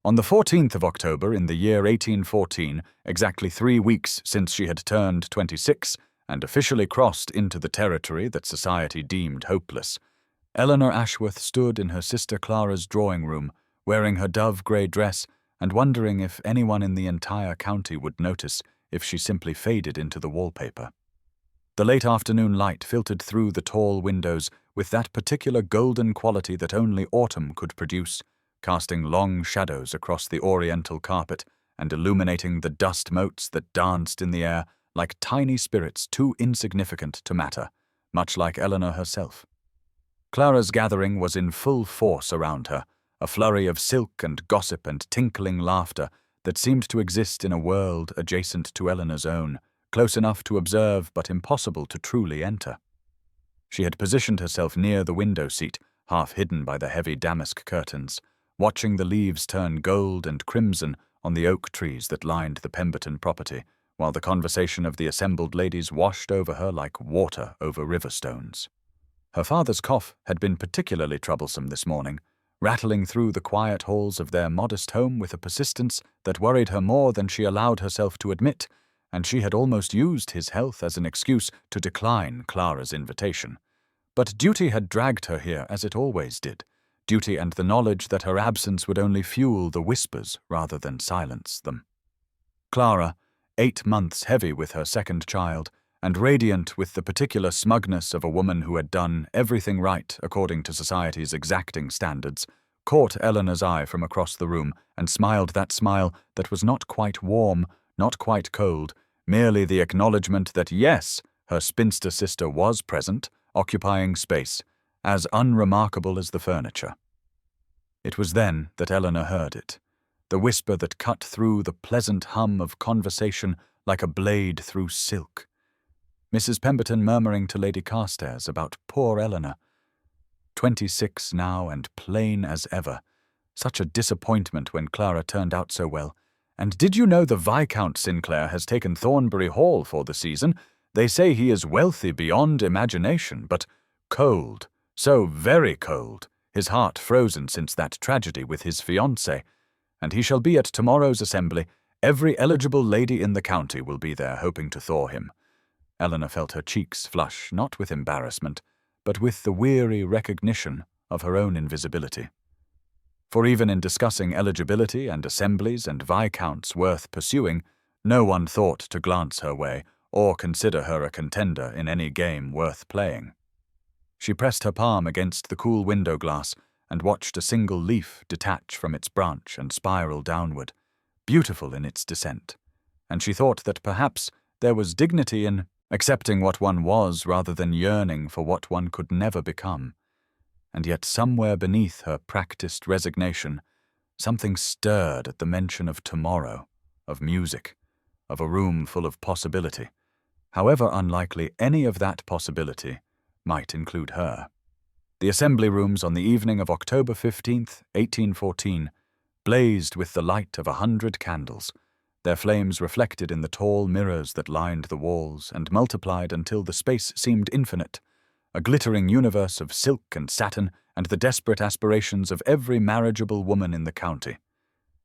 On the 14th of October in the year 1814, exactly 3 weeks since she had turned 26 and officially crossed into the territory that society deemed hopeless, Eleanor Ashworth stood in her sister Clara's drawing-room, wearing her dove-grey dress and wondering if anyone in the entire county would notice if she simply faded into the wallpaper. The late afternoon light filtered through the tall windows with that particular golden quality that only autumn could produce, casting long shadows across the oriental carpet and illuminating the dust motes that danced in the air like tiny spirits too insignificant to matter, much like Eleanor herself. Clara's gathering was in full force around her, a flurry of silk and gossip and tinkling laughter that seemed to exist in a world adjacent to Eleanor's own, close enough to observe but impossible to truly enter. She had positioned herself near the window seat, half hidden by the heavy damask curtains, watching the leaves turn gold and crimson on the oak trees that lined the Pemberton property, while the conversation of the assembled ladies washed over her like water over river stones. Her father's cough had been particularly troublesome this morning, rattling through the quiet halls of their modest home with a persistence that worried her more than she allowed herself to admit, and she had almost used his health as an excuse to decline Clara's invitation. But duty had dragged her here as it always did, duty and the knowledge that her absence would only fuel the whispers rather than silence them. Clara, 8 months heavy with her second child, and radiant with the particular smugness of a woman who had done everything right according to society's exacting standards, caught Eleanor's eye from across the room and smiled that smile that was not quite warm, not quite cold, merely the acknowledgement that yes, her spinster sister was present, occupying space, as unremarkable as the furniture. It was then that Eleanor heard it, the whisper that cut through the pleasant hum of conversation like a blade through silk. Mrs. Pemberton murmuring to Lady Carstairs about poor Eleanor. 26 now and plain as ever. Such a disappointment when Clara turned out so well. And did you know the Viscount Sinclair has taken Thornbury Hall for the season? They say he is wealthy beyond imagination, but cold, so very cold, his heart frozen since that tragedy with his fiancée. And he shall be at tomorrow's assembly. Every eligible lady in the county will be there hoping to thaw him. Eleanor felt her cheeks flush, not with embarrassment, but with the weary recognition of her own invisibility. For even in discussing eligibility and assemblies and viscounts worth pursuing, no one thought to glance her way or consider her a contender in any game worth playing. She pressed her palm against the cool window glass and watched a single leaf detach from its branch and spiral downward, beautiful in its descent, and she thought that perhaps there was dignity in accepting what one was rather than yearning for what one could never become. And yet somewhere beneath her practiced resignation, something stirred at the mention of tomorrow, of music, of a room full of possibility, however unlikely any of that possibility might include her. The assembly rooms on the evening of October 15th, 1814, blazed with the light of 100 candles, their flames reflected in the tall mirrors that lined the walls and multiplied until the space seemed infinite, a glittering universe of silk and satin and the desperate aspirations of every marriageable woman in the county.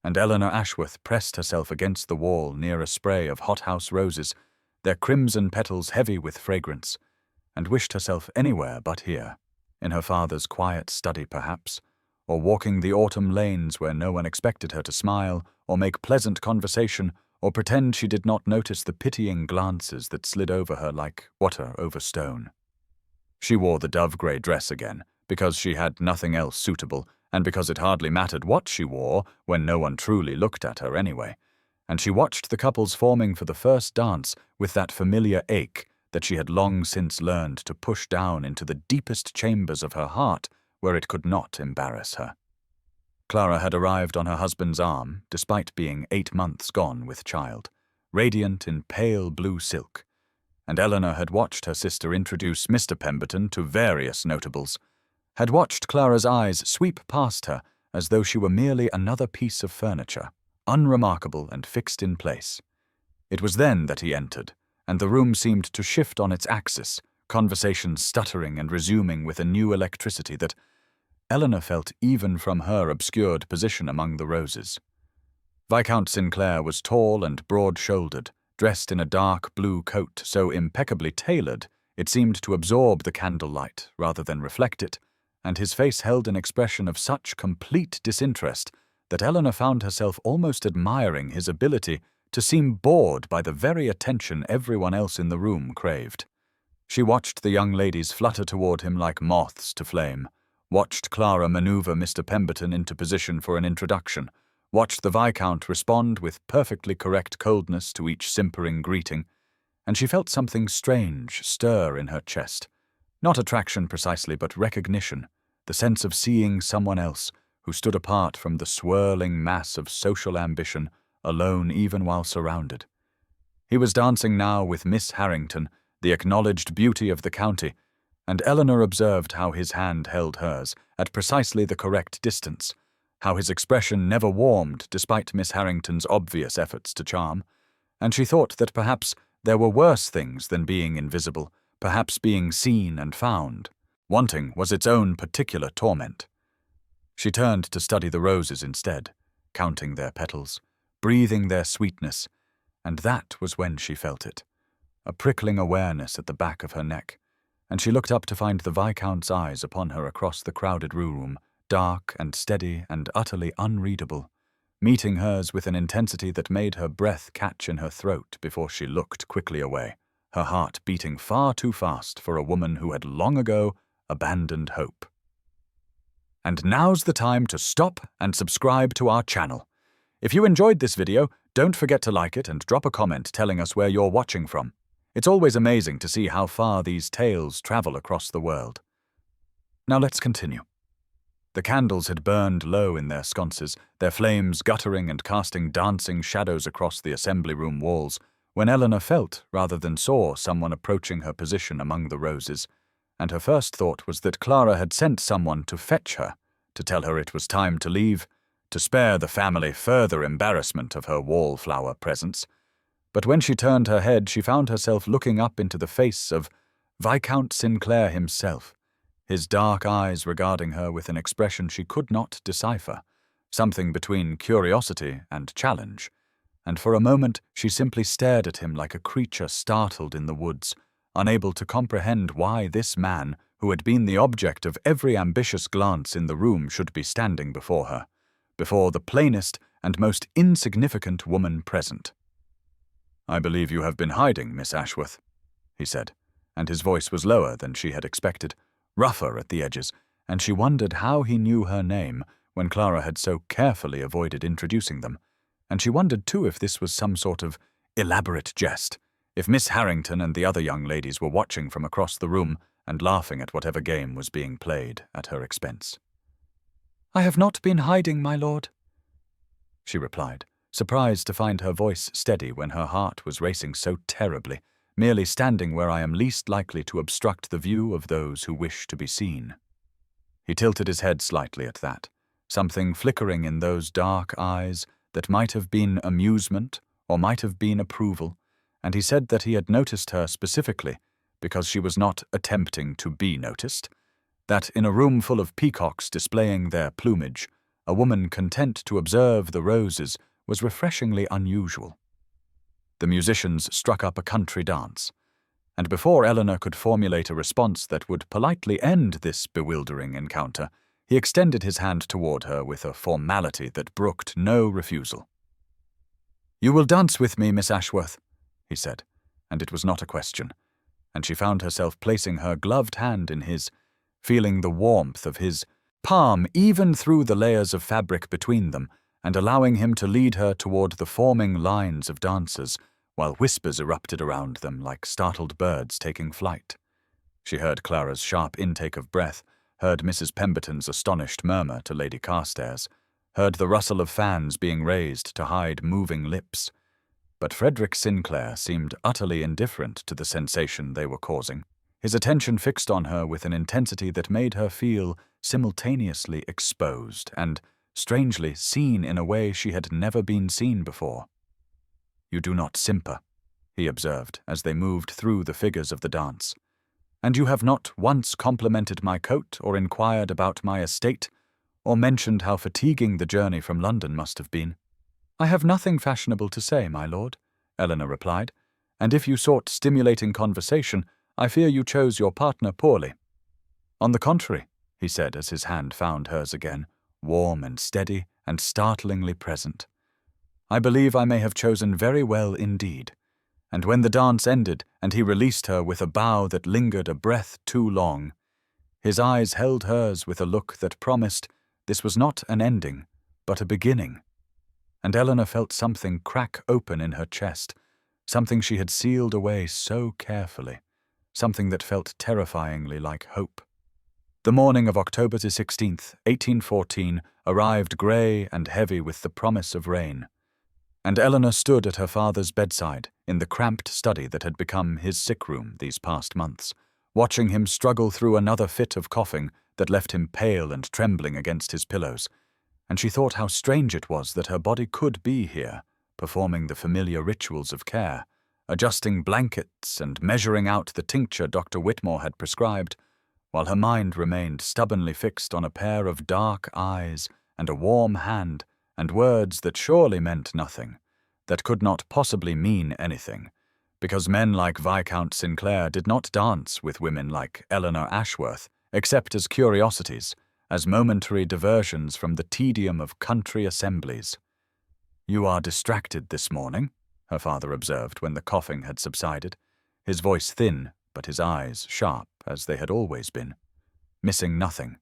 And Eleanor Ashworth pressed herself against the wall near a spray of hothouse roses, their crimson petals heavy with fragrance, and wished herself anywhere but here, in her father's quiet study perhaps, or walking the autumn lanes where no one expected her to smile or make pleasant conversation or pretend she did not notice the pitying glances that slid over her like water over stone. She wore the dove-grey dress again, because she had nothing else suitable, and because it hardly mattered what she wore when no one truly looked at her anyway, and she watched the couples forming for the first dance with that familiar ache that she had long since learned to push down into the deepest chambers of her heart where it could not embarrass her. Clara had arrived on her husband's arm, despite being 8 months gone with child, radiant in pale blue silk, and Eleanor had watched her sister introduce Mr. Pemberton to various notables, had watched Clara's eyes sweep past her as though she were merely another piece of furniture, unremarkable and fixed in place. It was then that he entered, and the room seemed to shift on its axis, conversation stuttering and resuming with a new electricity that Eleanor felt even from her obscured position among the roses. Viscount Sinclair was tall and broad-shouldered, dressed in a dark blue coat so impeccably tailored it seemed to absorb the candlelight rather than reflect it, and his face held an expression of such complete disinterest that Eleanor found herself almost admiring his ability to seem bored by the very attention everyone else in the room craved. She watched the young ladies flutter toward him like moths to flame, watched Clara maneuver Mr. Pemberton into position for an introduction, watched the Viscount respond with perfectly correct coldness to each simpering greeting, and she felt something strange stir in her chest. Not attraction precisely, but recognition, the sense of seeing someone else who stood apart from the swirling mass of social ambition, alone even while surrounded. He was dancing now with Miss Harrington, the acknowledged beauty of the county, and Eleanor observed how his hand held hers at precisely the correct distance, how his expression never warmed despite Miss Harrington's obvious efforts to charm, and she thought that perhaps there were worse things than being invisible, perhaps being seen and found. Wanting was its own particular torment. She turned to study the roses instead, counting their petals, breathing their sweetness, and that was when she felt it, a prickling awareness at the back of her neck, and she looked up to find the Viscount's eyes upon her across the crowded room, dark and steady and utterly unreadable, meeting hers with an intensity that made her breath catch in her throat before she looked quickly away, her heart beating far too fast for a woman who had long ago abandoned hope. And now's the time to stop and subscribe to our channel. If you enjoyed this video, don't forget to like it and drop a comment telling us where you're watching from. It's always amazing to see how far these tales travel across the world. Now let's continue. The candles had burned low in their sconces, their flames guttering and casting dancing shadows across the assembly room walls, when Eleanor felt, rather than saw, someone approaching her position among the roses, and her first thought was that Clara had sent someone to fetch her, to tell her it was time to leave, to spare the family further embarrassment of her wallflower presence. But when she turned her head, she found herself looking up into the face of Viscount Sinclair himself, his dark eyes regarding her with an expression she could not decipher, something between curiosity and challenge, and for a moment she simply stared at him like a creature startled in the woods, unable to comprehend why this man, who had been the object of every ambitious glance in the room, should be standing before her, before the plainest and most insignificant woman present. "I believe you have been hiding, Miss Ashworth," he said, and his voice was lower than she had expected, rougher at the edges, and she wondered how he knew her name when Clara had so carefully avoided introducing them, and she wondered too if this was some sort of elaborate jest, if Miss Harrington and the other young ladies were watching from across the room and laughing at whatever game was being played at her expense. "I have not been hiding, my lord," she replied, surprised to find her voice steady when her heart was racing so terribly, merely standing where I am least likely to obstruct the view of those who wish to be seen. He tilted his head slightly at that, something flickering in those dark eyes that might have been amusement or might have been approval, and he said that he had noticed her specifically because she was not attempting to be noticed, that in a room full of peacocks displaying their plumage, a woman content to observe the roses was refreshingly unusual. The musicians struck up a country dance, and before Eleanor could formulate a response that would politely end this bewildering encounter, he extended his hand toward her with a formality that brooked no refusal. "You will dance with me, Miss Ashworth," he said, and it was not a question, and she found herself placing her gloved hand in his, feeling the warmth of his palm even through the layers of fabric between them, and allowing him to lead her toward the forming lines of dancers, while whispers erupted around them like startled birds taking flight. She heard Clara's sharp intake of breath, heard Mrs. Pemberton's astonished murmur to Lady Carstairs, heard the rustle of fans being raised to hide moving lips. But Frederick Sinclair seemed utterly indifferent to the sensation they were causing, his attention fixed on her with an intensity that made her feel simultaneously exposed and, strangely, seen in a way she had never been seen before. "You do not simper," he observed as they moved through the figures of the dance, And you have not once complimented my coat or inquired about my estate, or mentioned how fatiguing the journey from London must have been." "I have nothing fashionable to say, my lord," Eleanor replied, "and if you sought stimulating conversation, I fear you chose your partner poorly." "On the contrary," he said as his hand found hers again, warm and steady and startlingly present. "I believe I may have chosen very well indeed." And when the dance ended and he released her with a bow that lingered a breath too long, his eyes held hers with a look that promised this was not an ending, but a beginning. And Eleanor felt something crack open in her chest, something she had sealed away so carefully, something that felt terrifyingly like hope. The morning of October the 16th, 1814, arrived grey and heavy with the promise of rain, and Eleanor stood at her father's bedside in the cramped study that had become his sick room these past months, watching him struggle through another fit of coughing that left him pale and trembling against his pillows, and she thought how strange it was that her body could be here, performing the familiar rituals of care, adjusting blankets and measuring out the tincture Dr. Whitmore had prescribed, while her mind remained stubbornly fixed on a pair of dark eyes and a warm hand and words that surely meant nothing, that could not possibly mean anything, because men like Viscount Sinclair did not dance with women like Eleanor Ashworth, except as curiosities, as momentary diversions from the tedium of country assemblies. "You are distracted this morning," her father observed when the coughing had subsided, his voice thin but his eyes sharp as they had always been, missing nothing,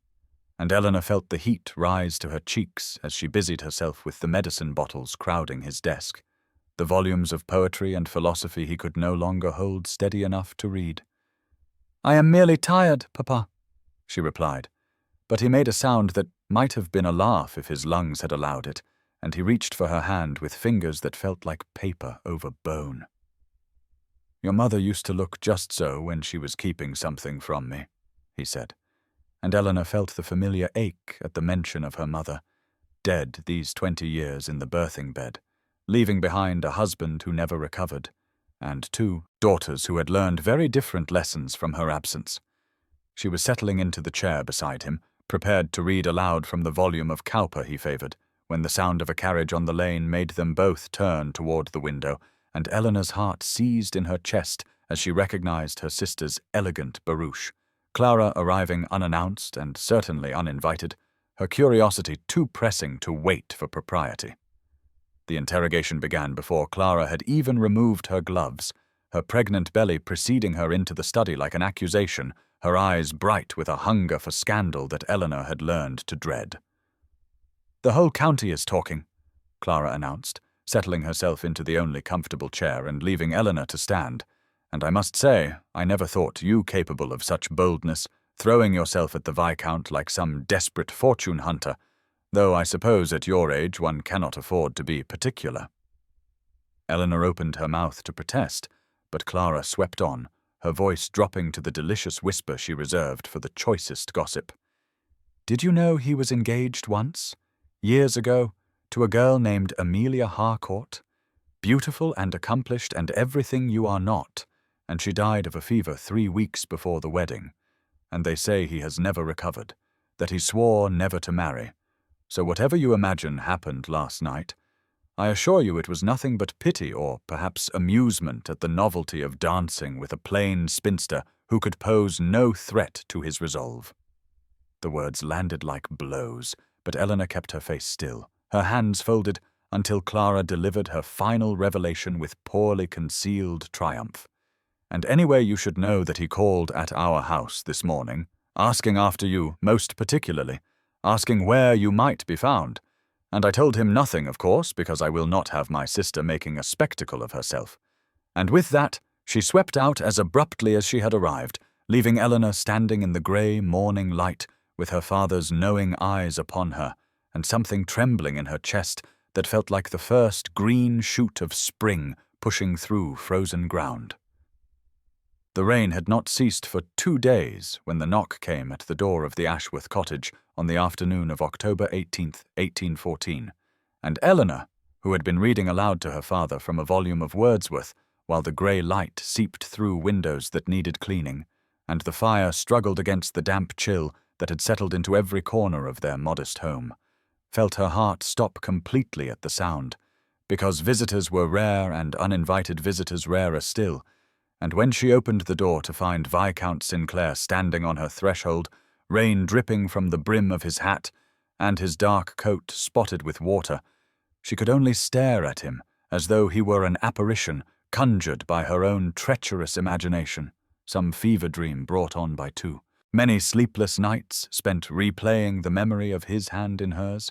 and Eleanor felt the heat rise to her cheeks as she busied herself with the medicine bottles crowding his desk, the volumes of poetry and philosophy he could no longer hold steady enough to read. "I am merely tired, Papa," she replied, but he made a sound that might have been a laugh if his lungs had allowed it, and he reached for her hand with fingers that felt like paper over bone. "Your mother used to look just so when she was keeping something from me," he said, and Eleanor felt the familiar ache at the mention of her mother, dead these 20 years in the birthing bed, leaving behind a husband who never recovered, and 2 daughters who had learned very different lessons from her absence. She was settling into the chair beside him, prepared to read aloud from the volume of Cowper he favoured, when the sound of a carriage on the lane made them both turn toward the window, and Eleanor's heart seized in her chest as she recognized her sister's elegant barouche, Clara arriving unannounced and certainly uninvited, her curiosity too pressing to wait for propriety. The interrogation began before Clara had even removed her gloves, her pregnant belly preceding her into the study like an accusation, her eyes bright with a hunger for scandal that Eleanor had learned to dread. "The whole county is talking," Clara announced, settling herself into the only comfortable chair and leaving Eleanor to stand. "And I must say, I never thought you capable of such boldness, throwing yourself at the Viscount like some desperate fortune hunter, though I suppose at your age one cannot afford to be particular." Eleanor opened her mouth to protest, but Clara swept on, her voice dropping to the delicious whisper she reserved for the choicest gossip. "Did you know he was engaged once, years ago, to a girl named Amelia Harcourt? Beautiful and accomplished and everything you are not, and she died of a fever 3 weeks before the wedding, and they say he has never recovered, that he swore never to marry. So whatever you imagine happened last night, I assure you it was nothing but pity or perhaps amusement at the novelty of dancing with a plain spinster who could pose no threat to his resolve." The words landed like blows, but Eleanor kept her face still, her hands folded, until Clara delivered her final revelation with poorly concealed triumph. "And anyway you should know that he called at our house this morning, asking after you most particularly, asking where you might be found, and I told him nothing, of course, because I will not have my sister making a spectacle of herself. And with that, she swept out as abruptly as she had arrived, leaving Eleanor standing in the grey morning light, with her father's knowing eyes upon her, and something trembling in her chest that felt like the first green shoot of spring pushing through frozen ground. The rain had not ceased for 2 days when the knock came at the door of the Ashworth cottage on the afternoon of October 18th, 1814, and Eleanor, who had been reading aloud to her father from a volume of Wordsworth while the grey light seeped through windows that needed cleaning, and the fire struggled against the damp chill that had settled into every corner of their modest home, felt her heart stop completely at the sound, because visitors were rare and uninvited visitors rarer still, and when she opened the door to find Viscount Sinclair standing on her threshold, rain dripping from the brim of his hat, and his dark coat spotted with water, she could only stare at him as though he were an apparition conjured by her own treacherous imagination, some fever dream brought on by two. Many sleepless nights spent replaying the memory of his hand in hers,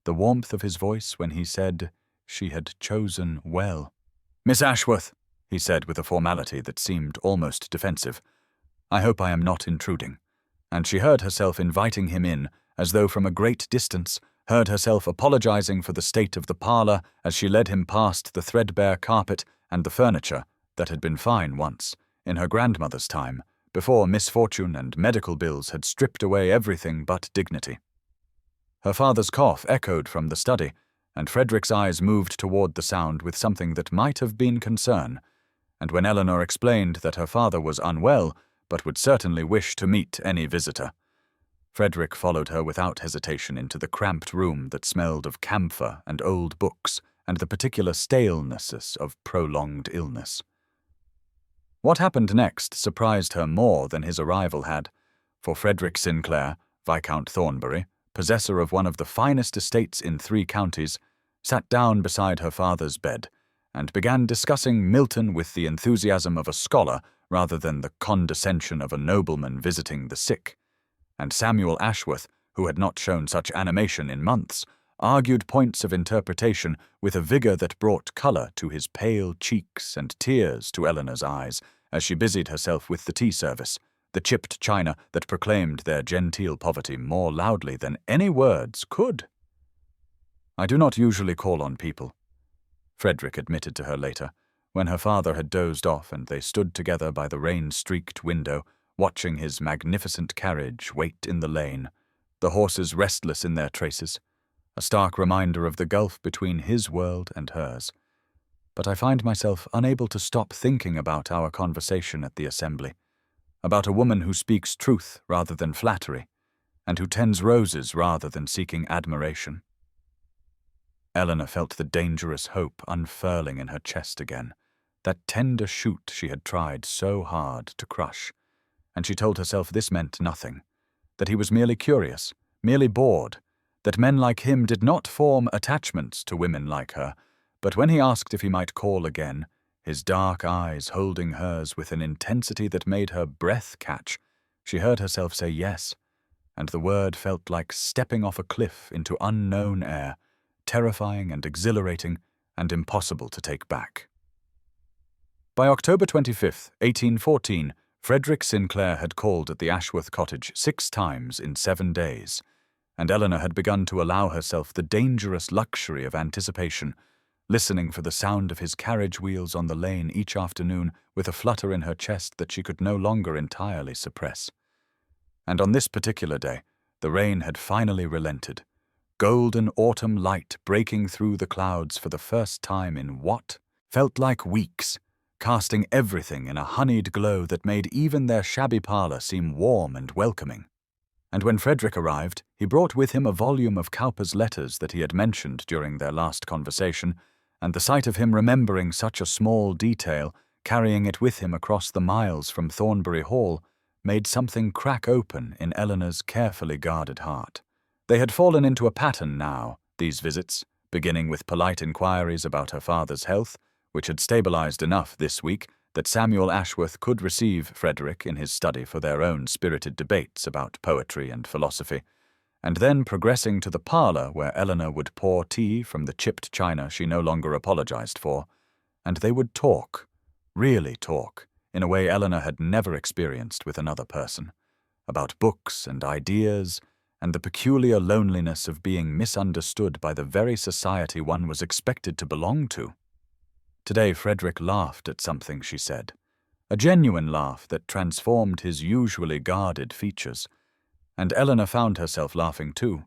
the warmth of his voice when he said she had chosen well. "Miss Ashworth," he said with a formality that seemed almost defensive, "I hope I am not intruding." And she heard herself inviting him in, as though from a great distance, heard herself apologizing for the state of the parlor as she led him past the threadbare carpet and the furniture that had been fine once, in her grandmother's time, before misfortune and medical bills had stripped away everything but dignity. Her father's cough echoed from the study, and Frederick's eyes moved toward the sound with something that might have been concern, and when Eleanor explained that her father was unwell, but would certainly wish to meet any visitor, Frederick followed her without hesitation into the cramped room that smelled of camphor and old books and the particular stalenesses of prolonged illness. What happened next surprised her more than his arrival had, for Frederick Sinclair, Viscount Thornbury, possessor of one of the finest estates in 3 counties, sat down beside her father's bed and began discussing Milton with the enthusiasm of a scholar rather than the condescension of a nobleman visiting the sick. And Samuel Ashworth, who had not shown such animation in months, argued points of interpretation with a vigor that brought color to his pale cheeks and tears to Eleanor's eyes as she busied herself with the tea service, the chipped china that proclaimed their genteel poverty more loudly than any words could. "I do not usually call on people," Frederick admitted to her later, when her father had dozed off and they stood together by the rain-streaked window, watching his magnificent carriage wait in the lane, the horses restless in their traces, a stark reminder of the gulf between his world and hers. But I find myself unable to stop thinking about our conversation at the assembly, about a woman who speaks truth rather than flattery, and who tends roses rather than seeking admiration. Eleanor felt the dangerous hope unfurling in her chest again, that tender shoot she had tried so hard to crush, and she told herself this meant nothing, that he was merely curious, merely bored, that men like him did not form attachments to women like her, but when he asked if he might call again, his dark eyes holding hers with an intensity that made her breath catch, she heard herself say yes, and the word felt like stepping off a cliff into unknown air, terrifying and exhilarating and impossible to take back. By October 25, 1814, Frederick Sinclair had called at the Ashworth cottage 6 times in 7 days, and Eleanor had begun to allow herself the dangerous luxury of anticipation, listening for the sound of his carriage wheels on the lane each afternoon with a flutter in her chest that she could no longer entirely suppress. And on this particular day, the rain had finally relented, golden autumn light breaking through the clouds for the first time in what felt like weeks, casting everything in a honeyed glow that made even their shabby parlor seem warm and welcoming. And when Frederick arrived, he brought with him a volume of Cowper's letters that he had mentioned during their last conversation, and the sight of him remembering such a small detail, carrying it with him across the miles from Thornbury Hall, made something crack open in Eleanor's carefully guarded heart. They had fallen into a pattern now, these visits, beginning with polite inquiries about her father's health, which had stabilized enough this week that Samuel Ashworth could receive Frederick in his study for their own spirited debates about poetry and philosophy, and then progressing to the parlor where Eleanor would pour tea from the chipped china she no longer apologized for, and they would talk, really talk, in a way Eleanor had never experienced with another person, about books and ideas, and the peculiar loneliness of being misunderstood by the very society one was expected to belong to. Today Frederick laughed at something she said, a genuine laugh that transformed his usually guarded features, and Eleanor found herself laughing too,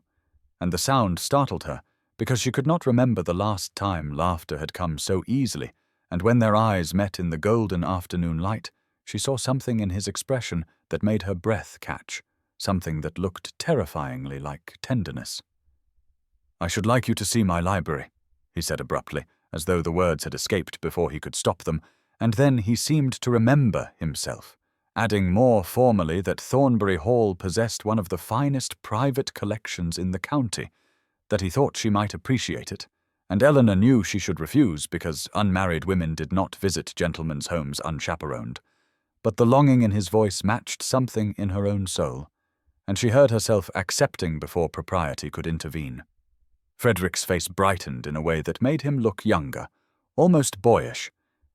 and the sound startled her, because she could not remember the last time laughter had come so easily, and when their eyes met in the golden afternoon light, she saw something in his expression that made her breath catch, something that looked terrifyingly like tenderness. "I should like you to see my library," he said abruptly, as though the words had escaped before he could stop them, and then he seemed to remember himself, adding more formally that Thornbury Hall possessed one of the finest private collections in the county, that he thought she might appreciate it, and Eleanor knew she should refuse because unmarried women did not visit gentlemen's homes unchaperoned. But the longing in his voice matched something in her own soul, and she heard herself accepting before propriety could intervene. Frederick's face brightened in a way that made him look younger, almost boyish,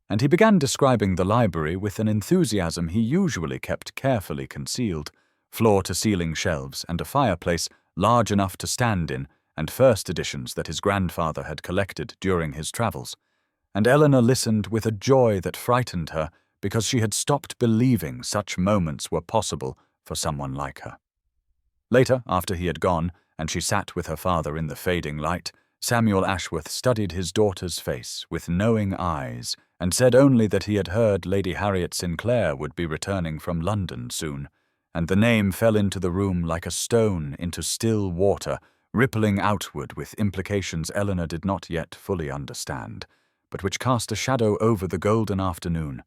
and he began describing the library with an enthusiasm he usually kept carefully concealed, floor-to-ceiling shelves and a fireplace large enough to stand in, and first editions that his grandfather had collected during his travels. And Eleanor listened with a joy that frightened her because she had stopped believing such moments were possible for someone like her. Later, after he had gone, and she sat with her father in the fading light, Samuel Ashworth studied his daughter's face with knowing eyes and said only that he had heard Lady Harriet Sinclair would be returning from London soon, and the name fell into the room like a stone into still water, rippling outward with implications Eleanor did not yet fully understand, but which cast a shadow over the golden afternoon,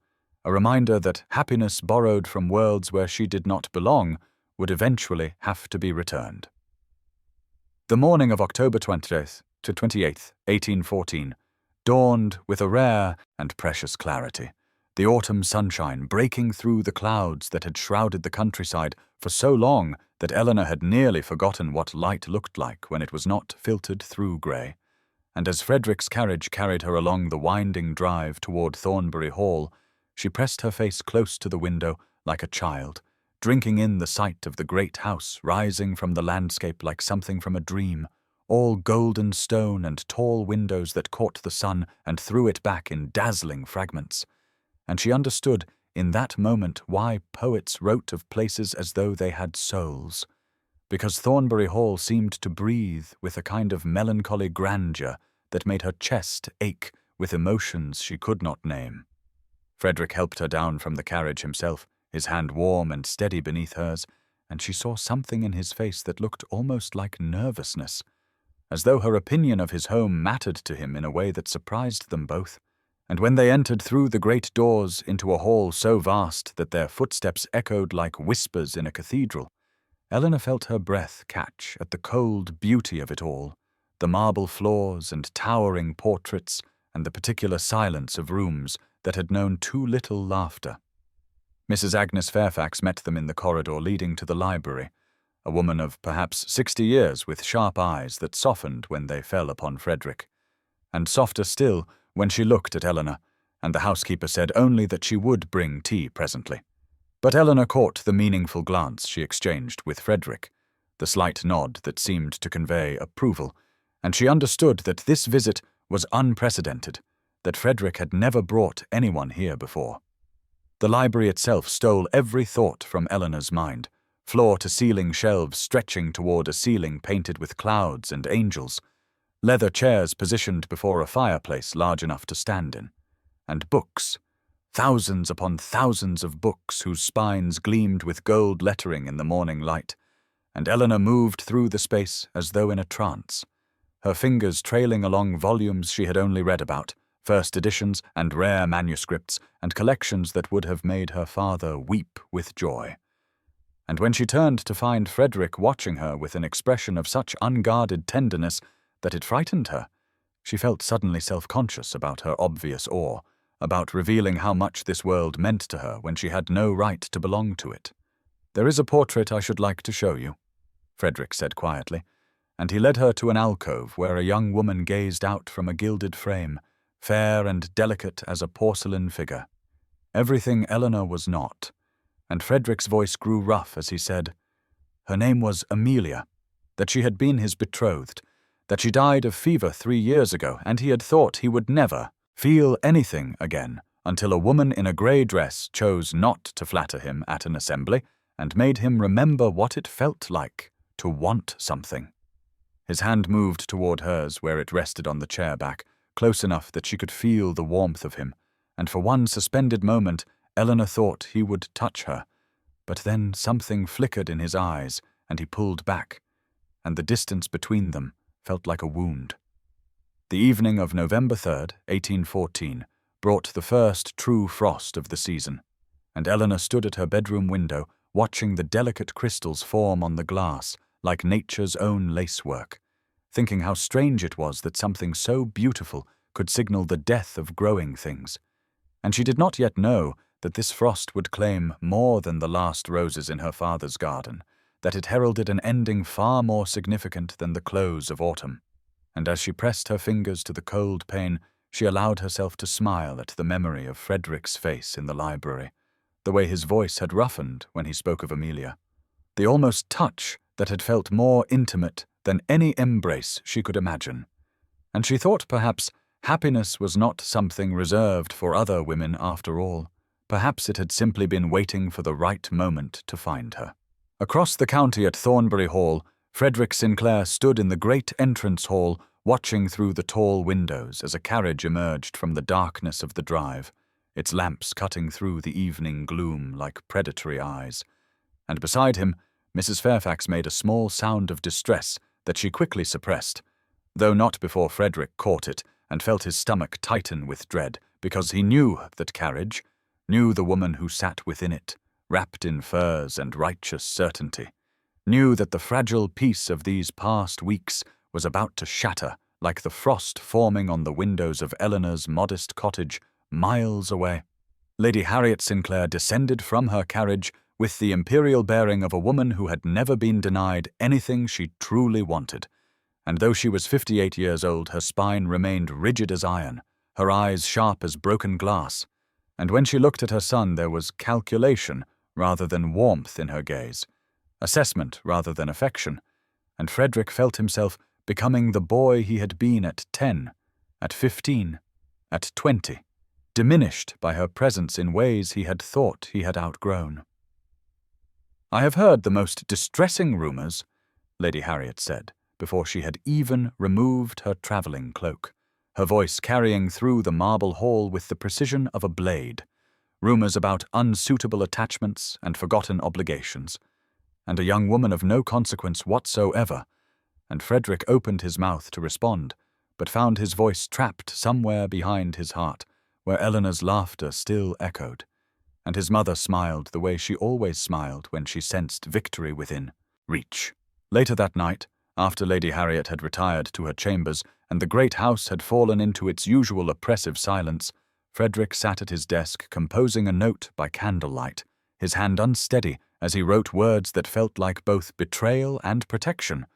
a reminder that happiness borrowed from worlds where she did not belong would eventually have to be returned. The morning of October 20th to 28th, 1814, dawned with a rare and precious clarity, the autumn sunshine breaking through the clouds that had shrouded the countryside for so long that Eleanor had nearly forgotten what light looked like when it was not filtered through grey. And as Frederick's carriage carried her along the winding drive toward Thornbury Hall, she pressed her face close to the window like a child, drinking in the sight of the great house rising from the landscape like something from a dream, all golden stone and tall windows that caught the sun and threw it back in dazzling fragments. And she understood in that moment why poets wrote of places as though they had souls, because Thornbury Hall seemed to breathe with a kind of melancholy grandeur that made her chest ache with emotions she could not name. Frederick helped her down from the carriage himself, his hand warm and steady beneath hers, and she saw something in his face that looked almost like nervousness, as though her opinion of his home mattered to him in a way that surprised them both. And when they entered through the great doors into a hall so vast that their footsteps echoed like whispers in a cathedral, Eleanor felt her breath catch at the cold beauty of it all, the marble floors and towering portraits and the particular silence of rooms that had known too little laughter. Mrs. Agnes Fairfax met them in the corridor leading to the library, a woman of perhaps 60 years with sharp eyes that softened when they fell upon Frederick, and softer still when she looked at Eleanor, and the housekeeper said only that she would bring tea presently. But Eleanor caught the meaningful glance she exchanged with Frederick, the slight nod that seemed to convey approval, and she understood that this visit was unprecedented, that Frederick had never brought anyone here before. The library itself stole every thought from Eleanor's mind, floor-to-ceiling shelves stretching toward a ceiling painted with clouds and angels, leather chairs positioned before a fireplace large enough to stand in, and books, thousands upon thousands of books whose spines gleamed with gold lettering in the morning light, and Eleanor moved through the space as though in a trance, her fingers trailing along volumes she had only read about, first editions and rare manuscripts and collections that would have made her father weep with joy. And when she turned to find Frederick watching her with an expression of such unguarded tenderness that it frightened her, she felt suddenly self-conscious about her obvious awe, about revealing how much this world meant to her when she had no right to belong to it. "There is a portrait I should like to show you," Frederick said quietly, and he led her to an alcove where a young woman gazed out from a gilded frame, fair and delicate as a porcelain figure. Everything Eleanor was not, and Frederick's voice grew rough as he said, her name was Amelia, that she had been his betrothed, that she died of fever 3 years ago, and he had thought he would never feel anything again until a woman in a grey dress chose not to flatter him at an assembly and made him remember what it felt like to want something. His hand moved toward hers where it rested on the chair back, close enough that she could feel the warmth of him, and for one suspended moment Eleanor thought he would touch her, But then something flickered in his eyes, and he pulled back, and the distance between them felt like a wound. The evening of November 3rd, 1814, brought the first true frost of the season, and Eleanor stood at her bedroom window, watching the delicate crystals form on the glass like nature's own lacework, thinking how strange it was that something so beautiful could signal the death of growing things. And she did not yet know that this frost would claim more than the last roses in her father's garden, that it heralded an ending far more significant than the close of autumn. And as she pressed her fingers to the cold pane, she allowed herself to smile at the memory of Frederick's face in the library, the way his voice had roughened when he spoke of Amelia, the almost touch that had felt more intimate than any embrace she could imagine. And she thought perhaps happiness was not something reserved for other women after all. Perhaps it had simply been waiting for the right moment to find her. Across the county at Thornbury Hall, Frederick Sinclair stood in the great entrance hall, watching through the tall windows as a carriage emerged from the darkness of the drive, its lamps cutting through the evening gloom like predatory eyes. And beside him, Mrs. Fairfax made a small sound of distress that she quickly suppressed, though not before Frederick caught it and felt his stomach tighten with dread, because he knew that carriage, knew the woman who sat within it, wrapped in furs and righteous certainty, knew that the fragile peace of these past weeks was about to shatter like the frost forming on the windows of Eleanor's modest cottage miles away. Lady Harriet Sinclair descended from her carriage with the imperial bearing of a woman who had never been denied anything she truly wanted, and though she was 58 years old, her spine remained rigid as iron, her eyes sharp as broken glass, and when she looked at her son there was calculation rather than warmth in her gaze, assessment rather than affection, and Frederick felt himself becoming the boy he had been at 10, at 15, at 20, diminished by her presence in ways he had thought he had outgrown. "I have heard the most distressing rumours," Lady Harriet said, before she had even removed her travelling cloak, her voice carrying through the marble hall with the precision of a blade, rumours about unsuitable attachments and forgotten obligations, and a young woman of no consequence whatsoever, and Frederick opened his mouth to respond, but found his voice trapped somewhere behind his heart, where Eleanor's laughter still echoed, and his mother smiled the way she always smiled when she sensed victory within reach. Later that night, after Lady Harriet had retired to her chambers and the great house had fallen into its usual oppressive silence, Frederick sat at his desk composing a note by candlelight, his hand unsteady as he wrote words that felt like both betrayal and protection,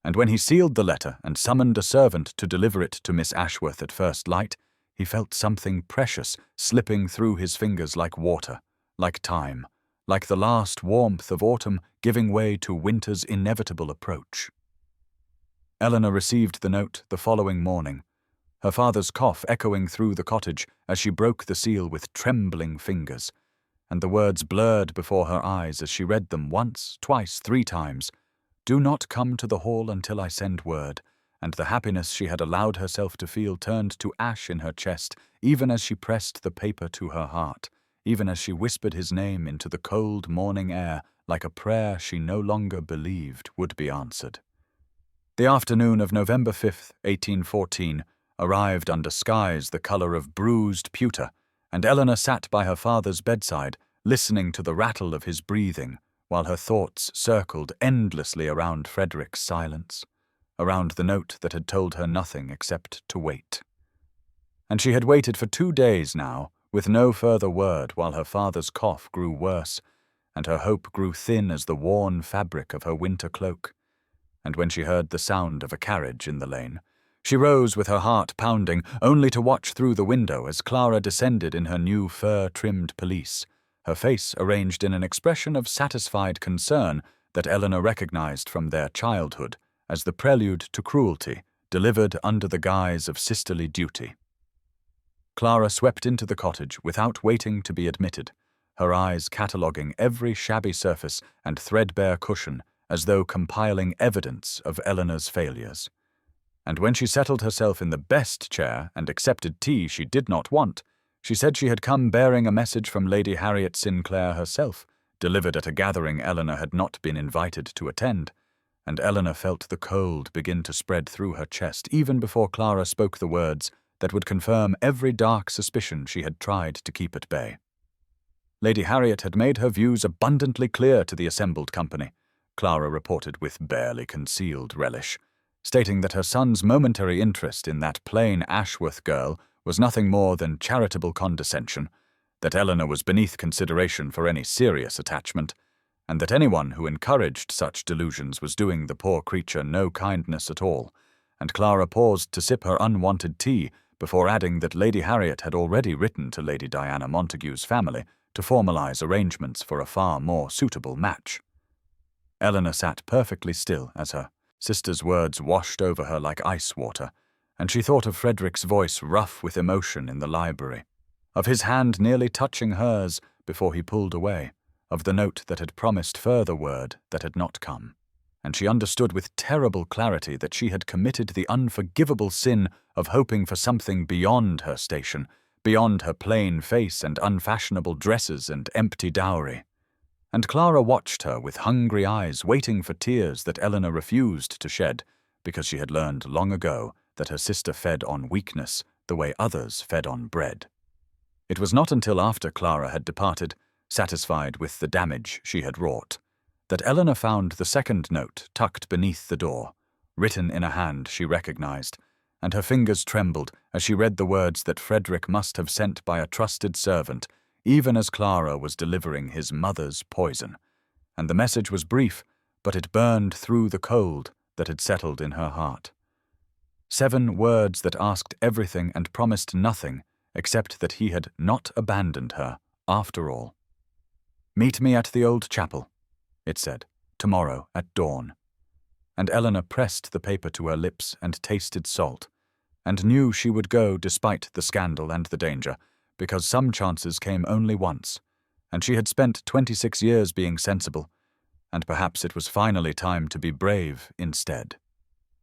and when he sealed the letter and summoned a servant to deliver it to Miss Ashworth at first light, he felt something precious slipping through his fingers like water, like time, like the last warmth of autumn giving way to winter's inevitable approach. Eleanor received the note the following morning, her father's cough echoing through the cottage as she broke the seal with trembling fingers, and the words blurred before her eyes as she read them once, twice, 3 times. "Do not come to the hall until I send word," and the happiness she had allowed herself to feel turned to ash in her chest, even as she pressed the paper to her heart, even as she whispered his name into the cold morning air like a prayer she no longer believed would be answered. The afternoon of November 5th, 1814, arrived under skies the colour of bruised pewter, and Eleanor sat by her father's bedside, listening to the rattle of his breathing, while her thoughts circled endlessly around Frederick's silence, around the note that had told her nothing except to wait. And she had waited for 2 days now, with no further word, while her father's cough grew worse, and her hope grew thin as the worn fabric of her winter cloak. And when she heard the sound of a carriage in the lane, she rose with her heart pounding, only to watch through the window as Clara descended in her new fur-trimmed pelisse, her face arranged in an expression of satisfied concern that Eleanor recognized from their childhood as the prelude to cruelty, delivered under the guise of sisterly duty. Clara swept into the cottage without waiting to be admitted, her eyes cataloguing every shabby surface and threadbare cushion as though compiling evidence of Eleanor's failures. And when she settled herself in the best chair and accepted tea she did not want, she said she had come bearing a message from Lady Harriet Sinclair herself, delivered at a gathering Eleanor had not been invited to attend, and Eleanor felt the cold begin to spread through her chest even before Clara spoke the words that would confirm every dark suspicion she had tried to keep at bay. Lady Harriet had made her views abundantly clear to the assembled company, Clara reported with barely concealed relish, stating that her son's momentary interest in that plain Ashworth girl was nothing more than charitable condescension, that Eleanor was beneath consideration for any serious attachment, and that anyone who encouraged such delusions was doing the poor creature no kindness at all, and Clara paused to sip her unwanted tea before adding that Lady Harriet had already written to Lady Diana Montague's family to formalize arrangements for a far more suitable match. Eleanor sat perfectly still as her sister's words washed over her like ice water, and she thought of Frederick's voice rough with emotion in the library, of his hand nearly touching hers before he pulled away, of the note that had promised further word that had not come, and she understood with terrible clarity that she had committed the unforgivable sin of hoping for something beyond her station, beyond her plain face and unfashionable dresses and empty dowry. And Clara watched her with hungry eyes, waiting for tears that Eleanor refused to shed, because she had learned long ago that her sister fed on weakness the way others fed on bread. It was not until after Clara had departed, satisfied with the damage she had wrought, that Eleanor found the second note tucked beneath the door, written in a hand she recognized, and her fingers trembled as she read the words that Frederick must have sent by a trusted servant, even as Clara was delivering his mother's poison. And the message was brief, but it burned through the cold that had settled in her heart. 7 words that asked everything and promised nothing except that he had not abandoned her, after all. "Meet me at the old chapel," it said, "tomorrow at dawn." And Eleanor pressed the paper to her lips and tasted salt, and knew she would go despite the scandal and the danger, because some chances came only once, and she had spent 26 years being sensible, and perhaps it was finally time to be brave instead.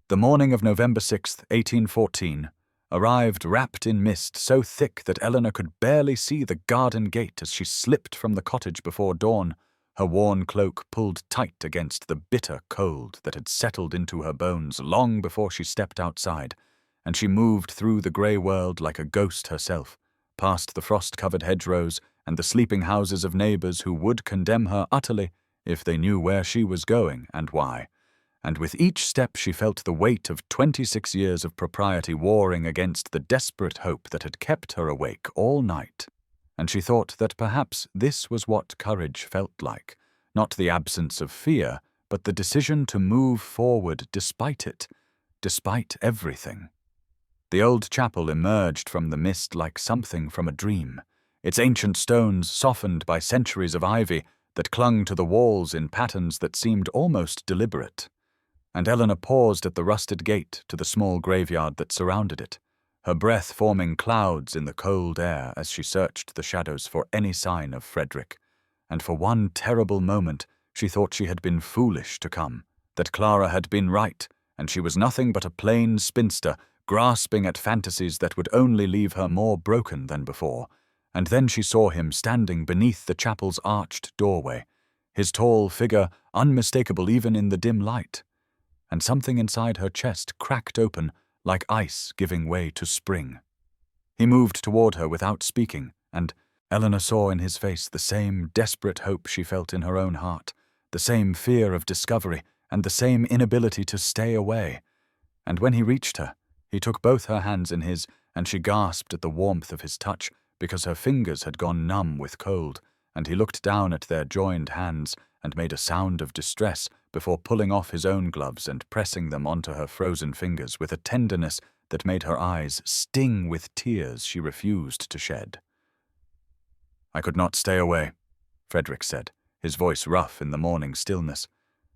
The morning of November 6th, 1814, arrived wrapped in mist so thick that Eleanor could barely see the garden gate as she slipped from the cottage before dawn, her worn cloak pulled tight against the bitter cold that had settled into her bones long before she stepped outside, and she moved through the grey world like a ghost herself, past the frost-covered hedgerows and the sleeping houses of neighbours who would condemn her utterly if they knew where she was going and why. And with each step she felt the weight of 26 years of propriety warring against the desperate hope that had kept her awake all night. And she thought that perhaps this was what courage felt like, not the absence of fear, but the decision to move forward despite it, despite everything. The old chapel emerged from the mist like something from a dream, its ancient stones softened by centuries of ivy that clung to the walls in patterns that seemed almost deliberate. And Eleanor paused at the rusted gate to the small graveyard that surrounded it, her breath forming clouds in the cold air as she searched the shadows for any sign of Frederick. And for one terrible moment she thought she had been foolish to come, that Clara had been right, and she was nothing but a plain spinster, grasping at fantasies that would only leave her more broken than before. And then she saw him standing beneath the chapel's arched doorway, his tall figure unmistakable even in the dim light. And something inside her chest cracked open, like ice giving way to spring. He moved toward her without speaking, and Eleanor saw in his face the same desperate hope she felt in her own heart, the same fear of discovery, and the same inability to stay away. And when he reached her, he took both her hands in his, and she gasped at the warmth of his touch, because her fingers had gone numb with cold, and he looked down at their joined hands and made a sound of distress before pulling off his own gloves and pressing them onto her frozen fingers with a tenderness that made her eyes sting with tears she refused to shed. "I could not stay away," Frederick said, his voice rough in the morning stillness,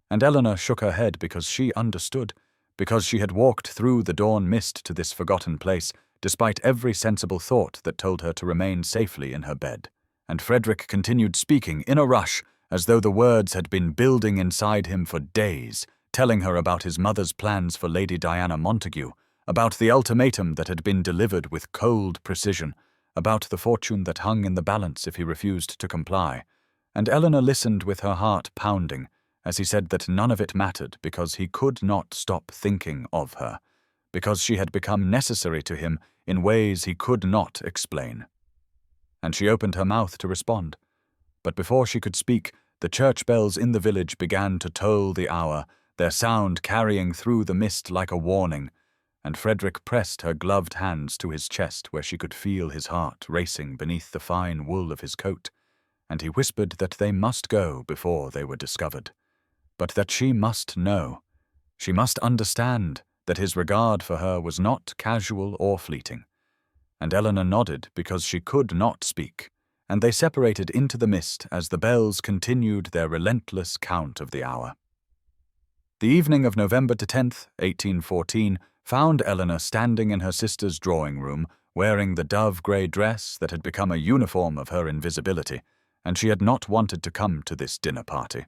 and Eleanor shook her head because she understood, because she had walked through the dawn mist to this forgotten place, despite every sensible thought that told her to remain safely in her bed. And Frederick continued speaking in a rush, as though the words had been building inside him for days, telling her about his mother's plans for Lady Diana Montague, about the ultimatum that had been delivered with cold precision, about the fortune that hung in the balance if he refused to comply, and Eleanor listened with her heart pounding as he said that none of it mattered because he could not stop thinking of her, because she had become necessary to him in ways he could not explain. And she opened her mouth to respond, but before she could speak, the church bells in the village began to toll the hour, their sound carrying through the mist like a warning, and Frederick pressed her gloved hands to his chest where she could feel his heart racing beneath the fine wool of his coat, and he whispered that they must go before they were discovered, but that she must know. She must understand that his regard for her was not casual or fleeting. And Eleanor nodded because she could not speak, and they separated into the mist as the bells continued their relentless count of the hour. The evening of November 10th, 1814, found Eleanor standing in her sister's drawing room, wearing the dove-grey dress that had become a uniform of her invisibility, and she had not wanted to come to this dinner party.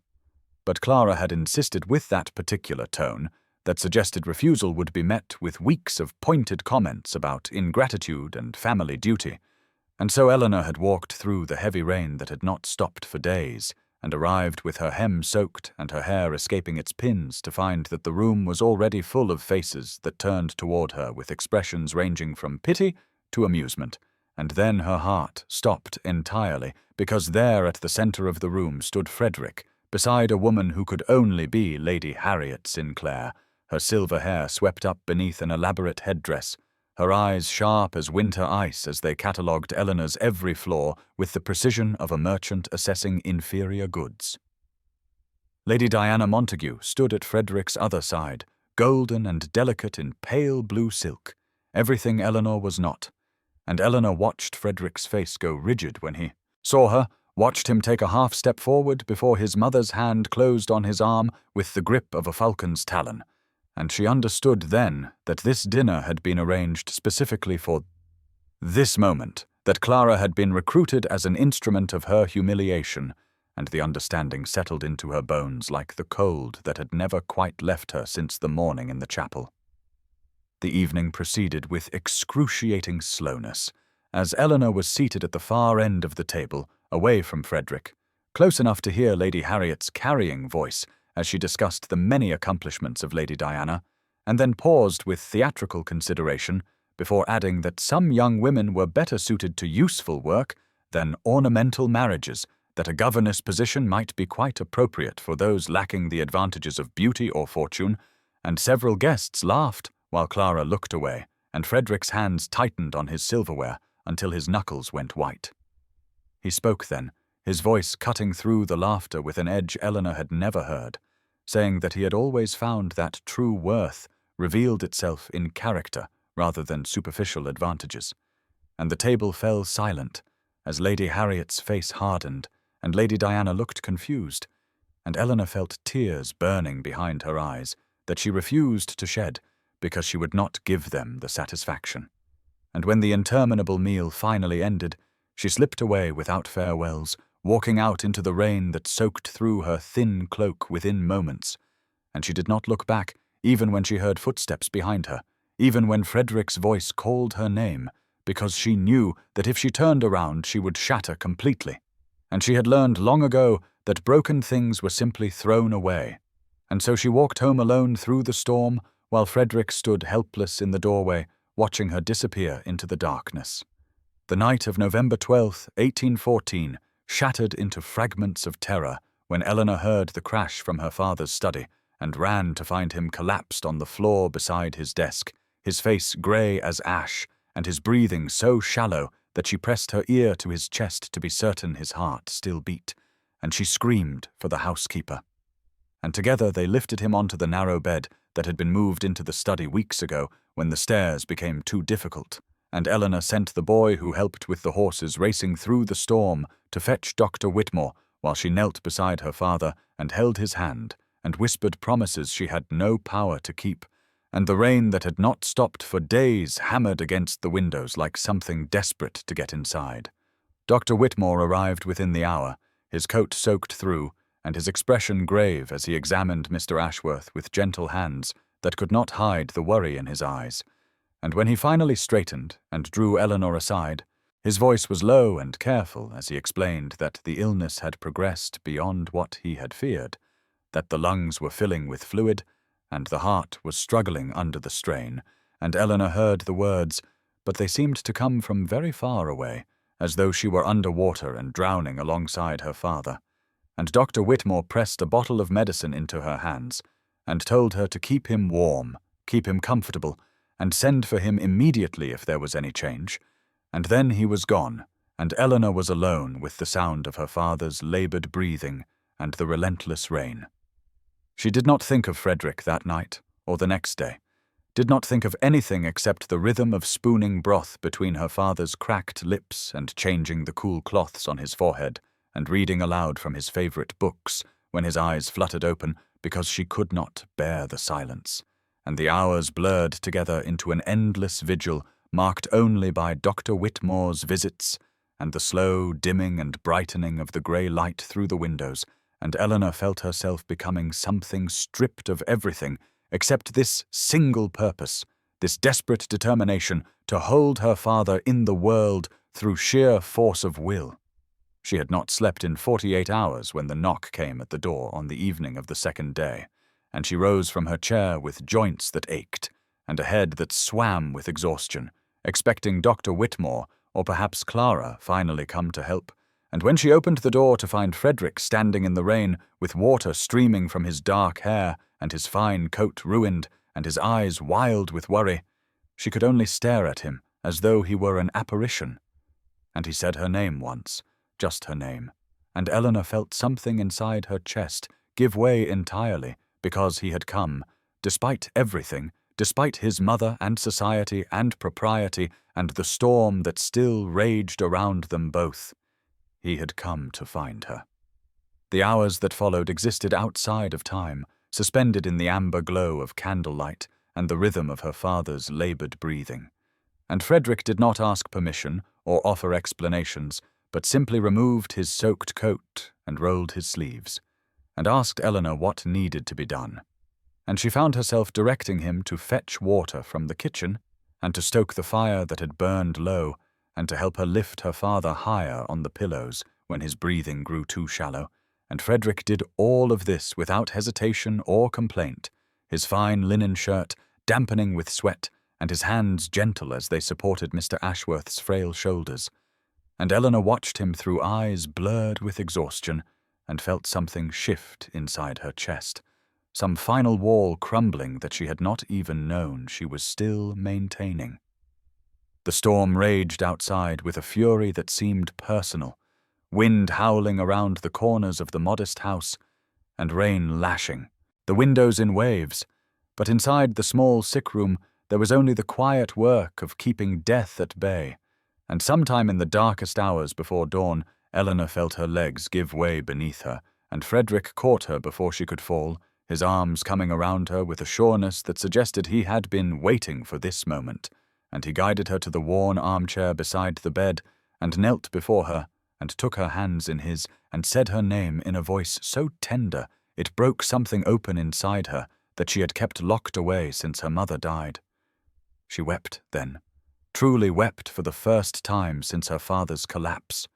But Clara had insisted with that particular tone that suggested refusal would be met with weeks of pointed comments about ingratitude and family duty, and so Eleanor had walked through the heavy rain that had not stopped for days, and arrived with her hem soaked and her hair escaping its pins to find that the room was already full of faces that turned toward her with expressions ranging from pity to amusement, and then her heart stopped entirely because there at the center of the room stood Frederick, beside a woman who could only be Lady Harriet Sinclair, her silver hair swept up beneath an elaborate headdress, her eyes sharp as winter ice as they catalogued Eleanor's every flaw with the precision of a merchant assessing inferior goods. Lady Diana Montague stood at Frederick's other side, golden and delicate in pale blue silk, everything Eleanor was not, and Eleanor watched Frederick's face go rigid when he saw her, watched him take a half-step forward before his mother's hand closed on his arm with the grip of a falcon's talon, and she understood then that this dinner had been arranged specifically for this moment, that Clara had been recruited as an instrument of her humiliation, and the understanding settled into her bones like the cold that had never quite left her since the morning in the chapel. The evening proceeded with excruciating slowness, as Eleanor was seated at the far end of the table, away from Frederick, close enough to hear Lady Harriet's carrying voice as she discussed the many accomplishments of Lady Diana, and then paused with theatrical consideration before adding that some young women were better suited to useful work than ornamental marriages, that a governess position might be quite appropriate for those lacking the advantages of beauty or fortune, and several guests laughed while Clara looked away, and Frederick's hands tightened on his silverware until his knuckles went white. He spoke then, his voice cutting through the laughter with an edge Eleanor had never heard, saying that he had always found that true worth revealed itself in character rather than superficial advantages. And the table fell silent as Lady Harriet's face hardened and Lady Diana looked confused, and Eleanor felt tears burning behind her eyes that she refused to shed because she would not give them the satisfaction. And when the interminable meal finally ended, she slipped away without farewells, walking out into the rain that soaked through her thin cloak within moments, and she did not look back even when she heard footsteps behind her, even when Frederick's voice called her name, because she knew that if she turned around she would shatter completely, and she had learned long ago that broken things were simply thrown away, and so she walked home alone through the storm while Frederick stood helpless in the doorway, watching her disappear into the darkness. The night of November 12th, 1814, shattered into fragments of terror when Eleanor heard the crash from her father's study and ran to find him collapsed on the floor beside his desk, his face grey as ash and his breathing so shallow that she pressed her ear to his chest to be certain his heart still beat, and she screamed for the housekeeper. And together they lifted him onto the narrow bed that had been moved into the study weeks ago when the stairs became too difficult, and Eleanor sent the boy who helped with the horses racing through the storm to fetch Dr. Whitmore while she knelt beside her father and held his hand and whispered promises she had no power to keep, and the rain that had not stopped for days hammered against the windows like something desperate to get inside. Dr. Whitmore arrived within the hour, his coat soaked through, and his expression grave as he examined Mr. Ashworth with gentle hands that could not hide the worry in his eyes. And when he finally straightened and drew Eleanor aside, His voice was low and careful as he explained that the illness had progressed beyond what he had feared, that the lungs were filling with fluid, and the heart was struggling under the strain, and Eleanor heard the words, but they seemed to come from very far away, as though she were under water and drowning alongside her father. And Dr. Whitmore pressed a bottle of medicine into her hands, and told her to keep him warm, keep him comfortable, and send for him immediately if there was any change. And then he was gone, and Eleanor was alone with the sound of her father's labored breathing and the relentless rain. She did not think of Frederick that night, or the next day, did not think of anything except the rhythm of spooning broth between her father's cracked lips and changing the cool cloths on his forehead, and reading aloud from his favorite books when his eyes fluttered open because she could not bear the silence, and the hours blurred together into an endless vigil marked only by Dr. Whitmore's visits and the slow dimming and brightening of the grey light through the windows, and Eleanor felt herself becoming something stripped of everything except this single purpose, this desperate determination to hold her father in the world through sheer force of will. She had not slept in 48 hours when the knock came at the door on the evening of the second day, and she rose from her chair with joints that ached and a head that swam with exhaustion, expecting Dr. Whitmore or perhaps Clara finally come to help. And when she opened the door to find Frederick standing in the rain with water streaming from his dark hair and his fine coat ruined and his eyes wild with worry, she could only stare at him as though he were an apparition. And he said her name once, just her name, and Eleanor felt something inside her chest give way entirely because he had come, despite everything, despite his mother and society and propriety and the storm that still raged around them both. He had come to find her. The hours that followed existed outside of time, suspended in the amber glow of candlelight and the rhythm of her father's labored breathing. And Frederick did not ask permission or offer explanations, but simply removed his soaked coat and rolled his sleeves, and asked Eleanor what needed to be done. And she found herself directing him to fetch water from the kitchen and to stoke the fire that had burned low, and to help her lift her father higher on the pillows when his breathing grew too shallow. And Frederick did all of this without hesitation or complaint, his fine linen shirt dampening with sweat and his hands gentle as they supported Mr. Ashworth's frail shoulders. And Eleanor watched him through eyes blurred with exhaustion and felt something shift inside her chest, some final wall crumbling that she had not even known she was still maintaining. The storm raged outside with a fury that seemed personal, wind howling around the corners of the modest house, and rain lashing, the windows in waves, but inside the small sick room there was only the quiet work of keeping death at bay, and sometime in the darkest hours before dawn, Eleanor felt her legs give way beneath her, and Frederick caught her before she could fall, his arms coming around her with a sureness that suggested he had been waiting for this moment, and he guided her to the worn armchair beside the bed, and knelt before her, and took her hands in his, and said her name in a voice so tender it broke something open inside her that she had kept locked away since her mother died. She wept then, truly wept for the first time since her father's collapse,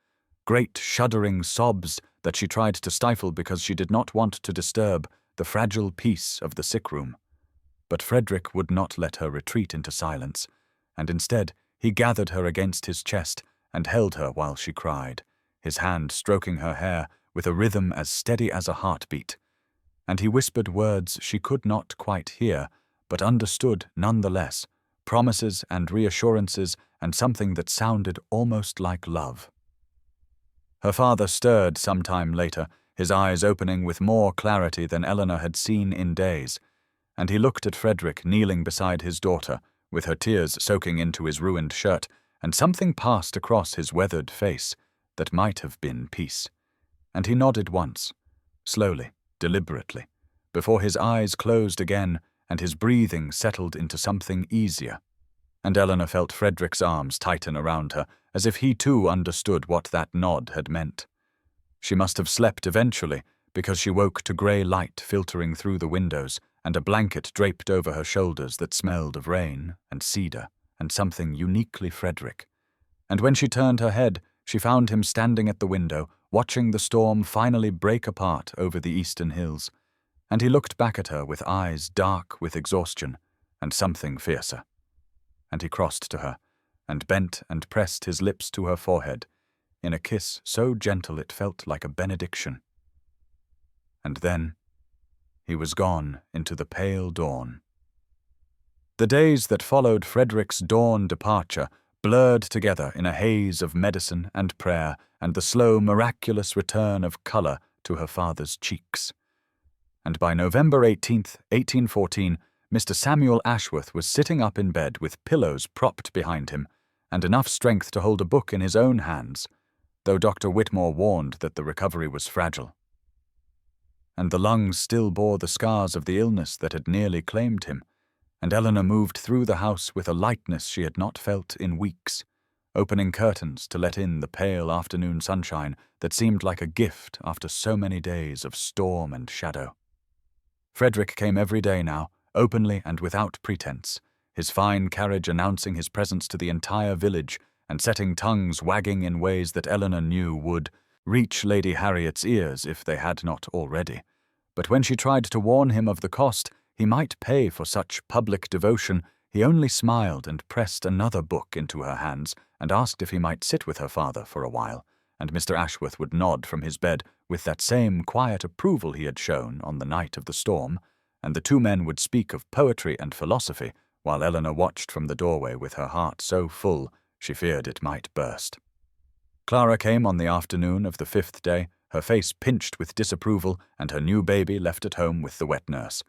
great shuddering sobs that she tried to stifle because she did not want to disturb the fragile peace of the sick room. But Frederick would not let her retreat into silence, and instead he gathered her against his chest and held her while she cried, his hand stroking her hair with a rhythm as steady as a heartbeat. And he whispered words she could not quite hear, but understood nonetheless, promises and reassurances and something that sounded almost like love. Her father stirred some time later, his eyes opening with more clarity than Eleanor had seen in days, and he looked at Frederick kneeling beside his daughter, with her tears soaking into his ruined shirt, and something passed across his weathered face that might have been peace. And he nodded once, slowly, deliberately, before his eyes closed again and his breathing settled into something easier. And Eleanor felt Frederick's arms tighten around her, as if he too understood what that nod had meant. She must have slept eventually, because she woke to grey light filtering through the windows and a blanket draped over her shoulders that smelled of rain and cedar and something uniquely Frederick. And when she turned her head, she found him standing at the window, watching the storm finally break apart over the eastern hills. And he looked back at her with eyes dark with exhaustion and something fiercer. And he crossed to her, and bent and pressed his lips to her forehead, in a kiss so gentle it felt like a benediction. And then he was gone into the pale dawn. The days that followed Frederick's dawn departure blurred together in a haze of medicine and prayer and the slow, miraculous return of colour to her father's cheeks. And by November 18th, 1814, Mr. Samuel Ashworth was sitting up in bed with pillows propped behind him and enough strength to hold a book in his own hands, though Dr. Whitmore warned that the recovery was fragile. And the lungs still bore the scars of the illness that had nearly claimed him, and Eleanor moved through the house with a lightness she had not felt in weeks, opening curtains to let in the pale afternoon sunshine that seemed like a gift after so many days of storm and shadow. Frederick came every day now, openly and without pretense, his fine carriage announcing his presence to the entire village and setting tongues wagging in ways that Eleanor knew would reach Lady Harriet's ears if they had not already. But when she tried to warn him of the cost he might pay for such public devotion, he only smiled and pressed another book into her hands and asked if he might sit with her father for a while, and Mr. Ashworth would nod from his bed with that same quiet approval he had shown on the night of the storm, and the two men would speak of poetry and philosophy while Eleanor watched from the doorway with her heart so full she feared it might burst. Clara came on the afternoon of the 5th day, her face pinched with disapproval and her new baby left at home with the wet nurse,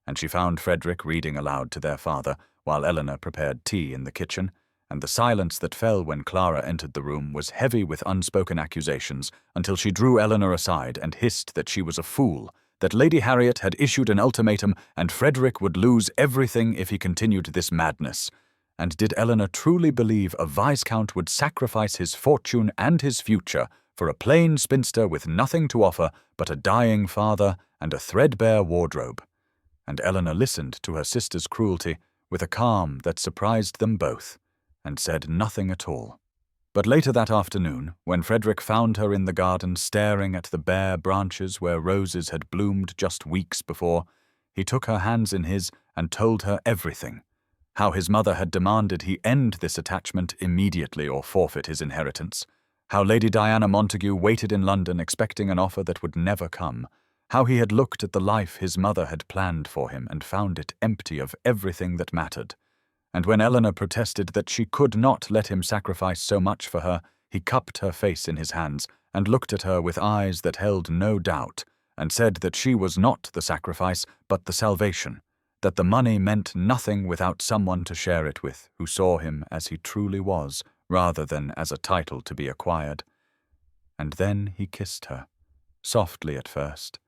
and she found Frederick reading aloud to their father while Eleanor prepared tea in the kitchen, and the silence that fell when Clara entered the room was heavy with unspoken accusations until she drew Eleanor aside and hissed that she was a fool, that Lady Harriet had issued an ultimatum and Frederick would lose everything if he continued this madness. And did Eleanor truly believe a viscount would sacrifice his fortune and his future for a plain spinster with nothing to offer but a dying father and a threadbare wardrobe? And Eleanor listened to her sister's cruelty with a calm that surprised them both, and said nothing at all. But later that afternoon, when Frederick found her in the garden staring at the bare branches where roses had bloomed just weeks before, he took her hands in his and told her everything, how his mother had demanded he end this attachment immediately or forfeit his inheritance, how Lady Diana Montague waited in London expecting an offer that would never come, how he had looked at the life his mother had planned for him and found it empty of everything that mattered. And when Eleanor protested that she could not let him sacrifice so much for her, he cupped her face in his hands and looked at her with eyes that held no doubt, and said that she was not the sacrifice but the salvation, that the money meant nothing without someone to share it with who saw him as he truly was, rather than as a title to be acquired. And then he kissed her, softly at first,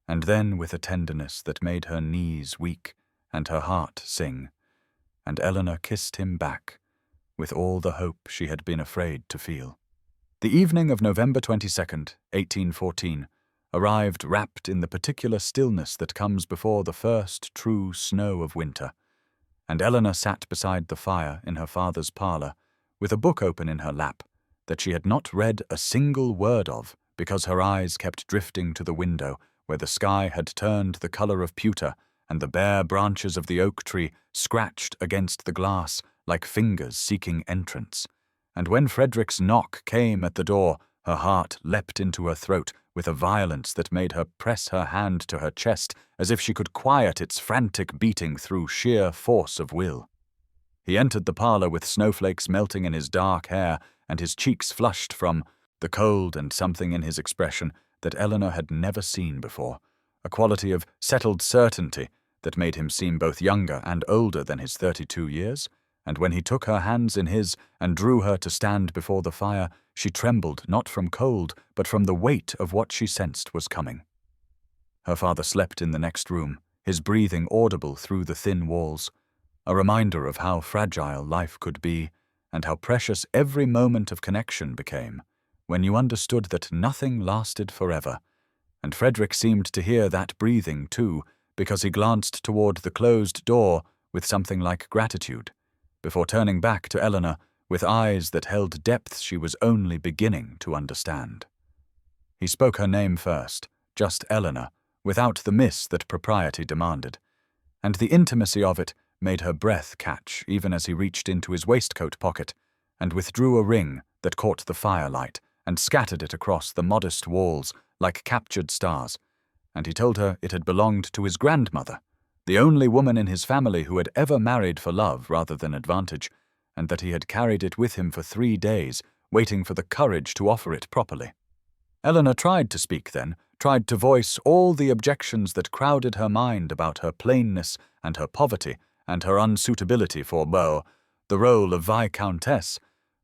and then with a tenderness that made her knees weak and her heart sing, and Eleanor kissed him back, with all the hope she had been afraid to feel. The evening of November 22nd, 1814, arrived wrapped in the particular stillness that comes before the first true snow of winter, and Eleanor sat beside the fire in her father's parlour, with a book open in her lap that she had not read a single word of because her eyes kept drifting to the window where the sky had turned the colour of pewter and the bare branches of the oak tree scratched against the glass like fingers seeking entrance. And when Frederick's knock came at the door, her heart leapt into her throat with a violence that made her press her hand to her chest as if she could quiet its frantic beating through sheer force of will. He entered the parlour with snowflakes melting in his dark hair and his cheeks flushed from the cold and something in his expression that Eleanor had never seen before, a quality of settled certainty that made him seem both younger and older than his 32 years, and when he took her hands in his and drew her to stand before the fire, she trembled not from cold, but from the weight of what she sensed was coming. Her father slept in the next room, his breathing audible through the thin walls, a reminder of how fragile life could be, and how precious every moment of connection became, when you understood that nothing lasted forever. And Frederick seemed to hear that breathing too, because he glanced toward the closed door with something like gratitude, before turning back to Eleanor with eyes that held depths she was only beginning to understand. He spoke her name first, just Eleanor, without the miss that propriety demanded, and the intimacy of it made her breath catch even as he reached into his waistcoat pocket and withdrew a ring that caught the firelight and scattered it across the modest walls like captured stars, and he told her it had belonged to his grandmother, the only woman in his family who had ever married for love rather than advantage, and that he had carried it with him for 3 days, waiting for the courage to offer it properly. Eleanor tried to speak then, tried to voice all the objections that crowded her mind about her plainness and her poverty and her unsuitability for the role of Viscountess,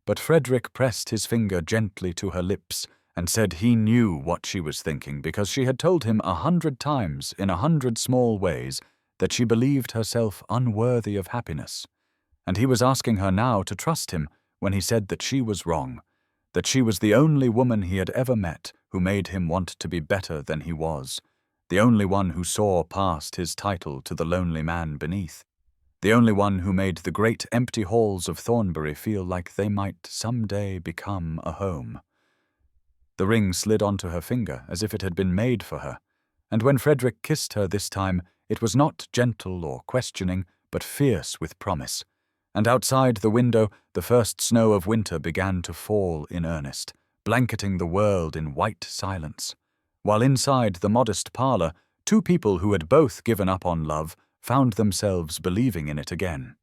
but Frederick pressed his finger gently to her lips and said he knew what she was thinking because she had told him 100 times in 100 small ways that she believed herself unworthy of happiness, and he was asking her now to trust him when he said that she was wrong, that she was the only woman he had ever met who made him want to be better than he was, the only one who saw past his title to the lonely man beneath, the only one who made the great empty halls of Thornbury feel like they might someday become a home. The ring slid onto her finger as if it had been made for her, and when Frederick kissed her this time, it was not gentle or questioning, but fierce with promise, and outside the window the first snow of winter began to fall in earnest, blanketing the world in white silence, while inside the modest parlour 2 people who had both given up on love found themselves believing in it again.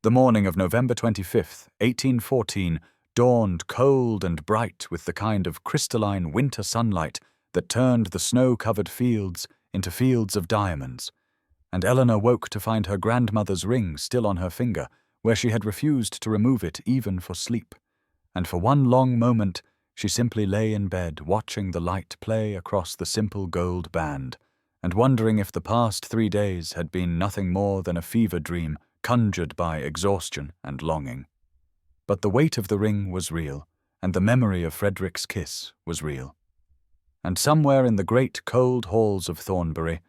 The morning of November 25th, 1814, dawned cold and bright with the kind of crystalline winter sunlight that turned the snow-covered fields into fields of diamonds, and Eleanor woke to find her grandmother's ring still on her finger, where she had refused to remove it even for sleep, and for one long moment she simply lay in bed watching the light play across the simple gold band, and wondering if the past 3 days had been nothing more than a fever dream conjured by exhaustion and longing. But the weight of the ring was real, and the memory of Frederick's kiss was real. And somewhere in the great cold halls of Thornbury,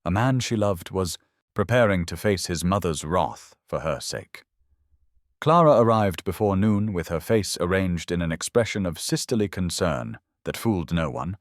a man she loved was preparing to face his mother's wrath for her sake. Clara arrived before noon with her face arranged in an expression of sisterly concern that fooled no one,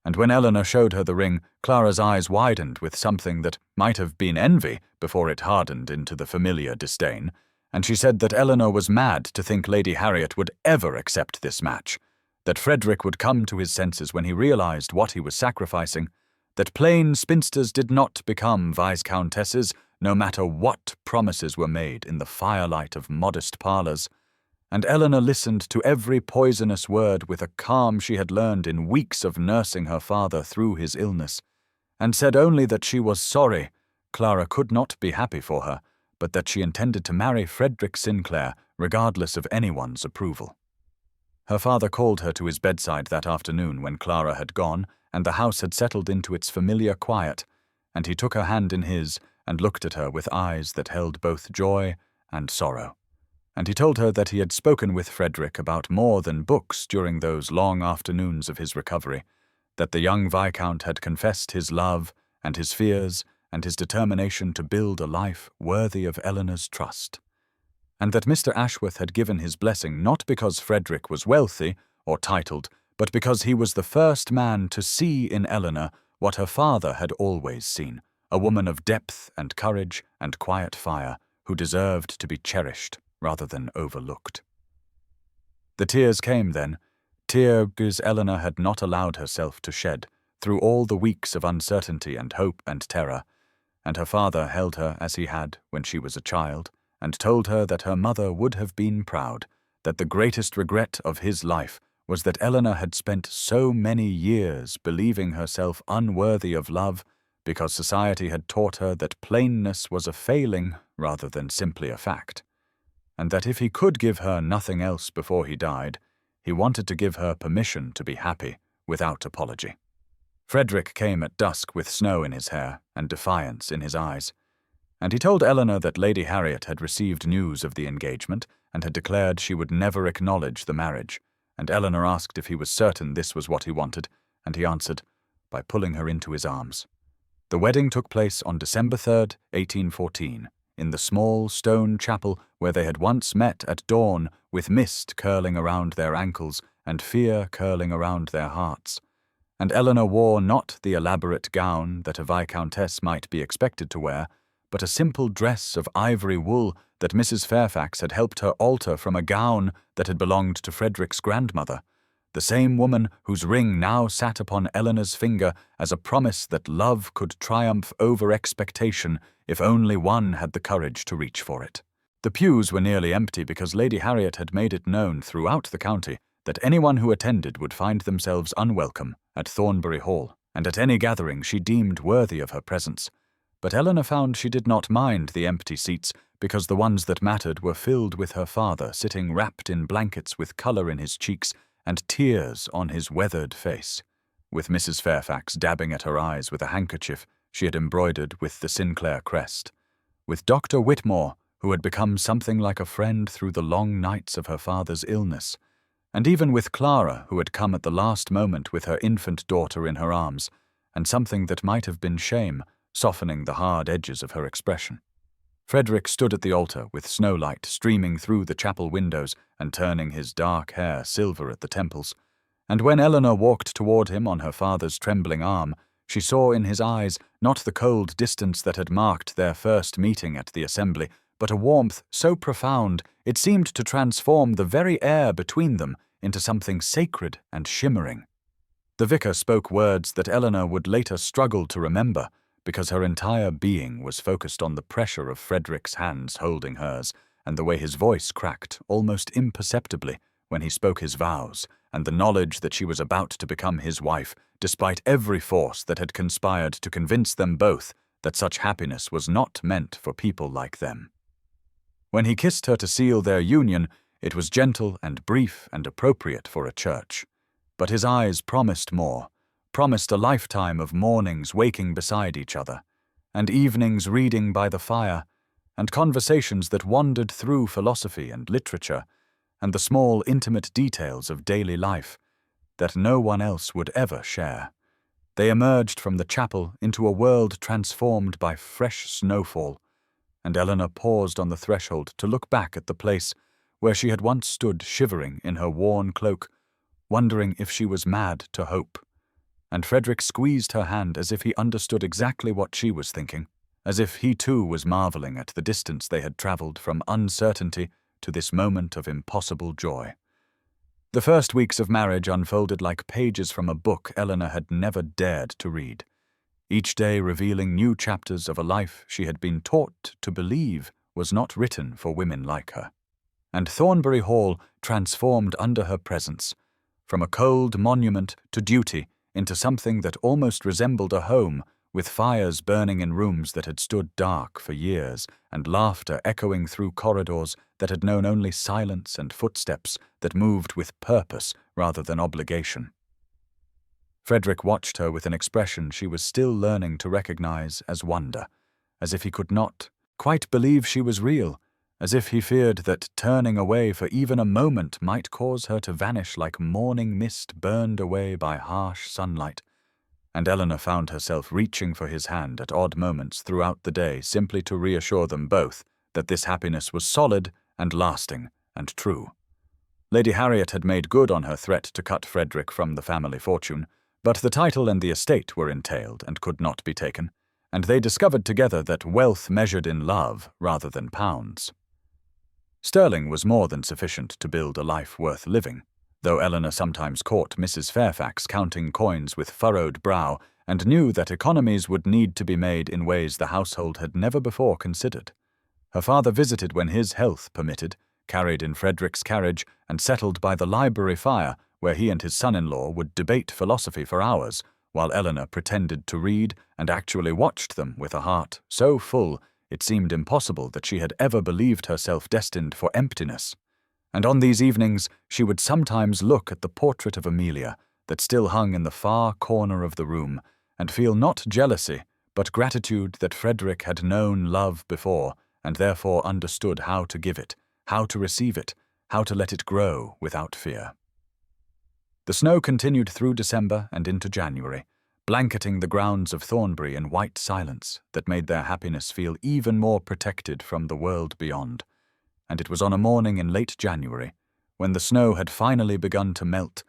and when Eleanor showed her the ring, Clara's eyes widened with something that might have been envy before it hardened into the familiar disdain, and she said that Eleanor was mad to think Lady Harriet would ever accept this match, that Frederick would come to his senses when he realized what he was sacrificing, that plain spinsters did not become viscountesses no matter what promises were made in the firelight of modest parlours, and Eleanor listened to every poisonous word with a calm she had learned in weeks of nursing her father through his illness, and said only that she was sorry Clara could not be happy for her, but that she intended to marry Frederick Sinclair regardless of anyone's approval. Her father called her to his bedside that afternoon when Clara had gone and the house had settled into its familiar quiet, and he took her hand in his and looked at her with eyes that held both joy and sorrow. And he told her that he had spoken with Frederick about more than books during those long afternoons of his recovery, that the young Viscount had confessed his love and his fears and his determination to build a life worthy of Eleanor's trust, and that Mr. Ashworth had given his blessing not because Frederick was wealthy or titled, but because he was the first man to see in Eleanor what her father had always seen, a woman of depth and courage and quiet fire, who deserved to be cherished rather than overlooked. The tears came then, tears Eleanor had not allowed herself to shed through all the weeks of uncertainty and hope and terror, and her father held her as he had when she was a child, and told her that her mother would have been proud, that the greatest regret of his life was that Eleanor had spent so many years believing herself unworthy of love because society had taught her that plainness was a failing rather than simply a fact, and that if he could give her nothing else before he died, he wanted to give her permission to be happy without apology. Frederick came at dusk with snow in his hair and defiance in his eyes, and he told Eleanor that Lady Harriet had received news of the engagement and had declared she would never acknowledge the marriage, and Eleanor asked if he was certain this was what he wanted, and he answered by pulling her into his arms. The wedding took place on December 3rd, 1814, in the small stone chapel where they had once met at dawn, with mist curling around their ankles and fear curling around their hearts. And Eleanor wore not the elaborate gown that a viscountess might be expected to wear, but a simple dress of ivory wool that Mrs. Fairfax had helped her alter from a gown that had belonged to Frederick's grandmother, the same woman whose ring now sat upon Eleanor's finger as a promise that love could triumph over expectation if only one had the courage to reach for it. The pews were nearly empty because Lady Harriet had made it known throughout the county that anyone who attended would find themselves unwelcome at Thornbury Hall, and at any gathering she deemed worthy of her presence. But Eleanor found she did not mind the empty seats because the ones that mattered were filled with her father sitting wrapped in blankets with colour in his cheeks and tears on his weathered face, with Mrs. Fairfax dabbing at her eyes with a handkerchief she had embroidered with the Sinclair crest, with Dr. Whitmore, who had become something like a friend through the long nights of her father's illness, and even with Clara, who had come at the last moment with her infant daughter in her arms, and something that might have been shame softening the hard edges of her expression. Frederick stood at the altar with snowlight streaming through the chapel windows and turning his dark hair silver at the temples, and when Eleanor walked toward him on her father's trembling arm, she saw in his eyes not the cold distance that had marked their first meeting at the assembly, but a warmth so profound it seemed to transform the very air between them into something sacred and shimmering. The vicar spoke words that Eleanor would later struggle to remember, because her entire being was focused on the pressure of Frederick's hands holding hers, and the way his voice cracked almost imperceptibly when he spoke his vows, and the knowledge that she was about to become his wife, despite every force that had conspired to convince them both that such happiness was not meant for people like them. When he kissed her to seal their union, it was gentle and brief and appropriate for a church. But his eyes promised more, promised a lifetime of mornings waking beside each other, and evenings reading by the fire, and conversations that wandered through philosophy and literature, and the small intimate details of daily life that no one else would ever share. They emerged from the chapel into a world transformed by fresh snowfall, and Eleanor paused on the threshold to look back at the place where she had once stood shivering in her worn cloak, wondering if she was mad to hope. And Frederick squeezed her hand as if he understood exactly what she was thinking, as if he too was marveling at the distance they had travelled from uncertainty to this moment of impossible joy. The first weeks of marriage unfolded like pages from a book Eleanor had never dared to read, each day revealing new chapters of a life she had been taught to believe was not written for women like her. And Thornbury Hall transformed under her presence, from a cold monument to duty into something that almost resembled a home, with fires burning in rooms that had stood dark for years, and laughter echoing through corridors that had known only silence and footsteps that moved with purpose rather than obligation. Frederick watched her with an expression she was still learning to recognize as wonder, as if he could not quite believe she was real, as if he feared that turning away for even a moment might cause her to vanish like morning mist burned away by harsh sunlight. And Eleanor found herself reaching for his hand at odd moments throughout the day simply to reassure them both that this happiness was solid and lasting and true. Lady Harriet had made good on her threat to cut Frederick from the family fortune, but the title and the estate were entailed and could not be taken, and they discovered together that wealth measured in love rather than pounds. Sterling was more than sufficient to build a life worth living, though Eleanor sometimes caught Mrs. Fairfax counting coins with furrowed brow and knew that economies would need to be made in ways the household had never before considered. Her father visited when his health permitted, carried in Frederick's carriage, and settled by the library fire where he and his son-in-law would debate philosophy for hours, while Eleanor pretended to read and actually watched them with a heart so full it seemed impossible that she had ever believed herself destined for emptiness. And on these evenings she would sometimes look at the portrait of Amelia that still hung in the far corner of the room, and feel not jealousy, but gratitude that Frederick had known love before, and therefore understood how to give it, how to receive it, how to let it grow without fear. The snow continued through December and into January, blanketing the grounds of Thornbury in white silence that made their happiness feel even more protected from the world beyond. And it was on a morning in late January, when the snow had finally begun to melt,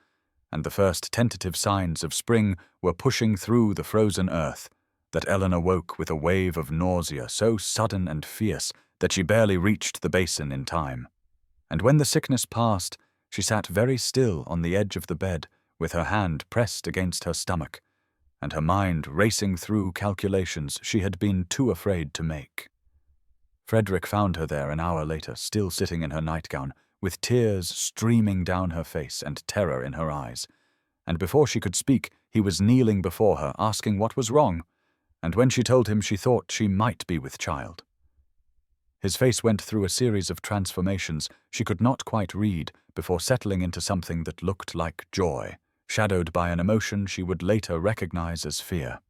and the first tentative signs of spring were pushing through the frozen earth, that Eleanor woke with a wave of nausea so sudden and fierce that she barely reached the basin in time. And when the sickness passed, she sat very still on the edge of the bed, with her hand pressed against her stomach, and her mind racing through calculations she had been too afraid to make. Frederick found her there an hour later, still sitting in her nightgown, with tears streaming down her face and terror in her eyes. And before she could speak, he was kneeling before her, asking what was wrong, and when she told him she thought she might be with child. His face went through a series of transformations she could not quite read before settling into something that looked like joy, shadowed by an emotion she would later recognize as fear.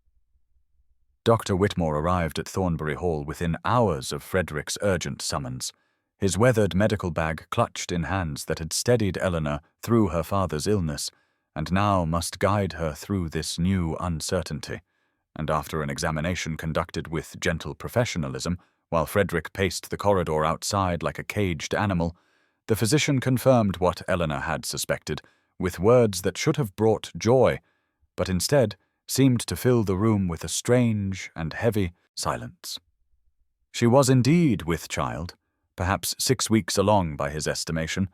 Dr. Whitmore arrived at Thornbury Hall within hours of Frederick's urgent summons, his weathered medical bag clutched in hands that had steadied Eleanor through her father's illness, and now must guide her through this new uncertainty. And after an examination conducted with gentle professionalism, while Frederick paced the corridor outside like a caged animal, the physician confirmed what Eleanor had suspected, with words that should have brought joy, but instead seemed to fill the room with a strange and heavy silence. She was indeed with child, perhaps 6 weeks along by his estimation,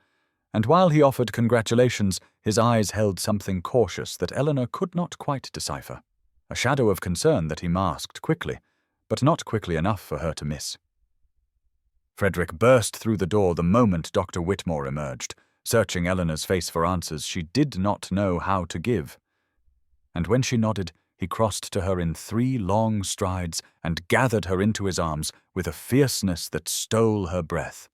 and while he offered congratulations, his eyes held something cautious that Eleanor could not quite decipher, a shadow of concern that he masked quickly, but not quickly enough for her to miss. Frederick burst through the door the moment Dr. Whitmore emerged, searching Eleanor's face for answers she did not know how to give. And when she nodded, he crossed to her in 3 long strides and gathered her into his arms with a fierceness that stole her breath.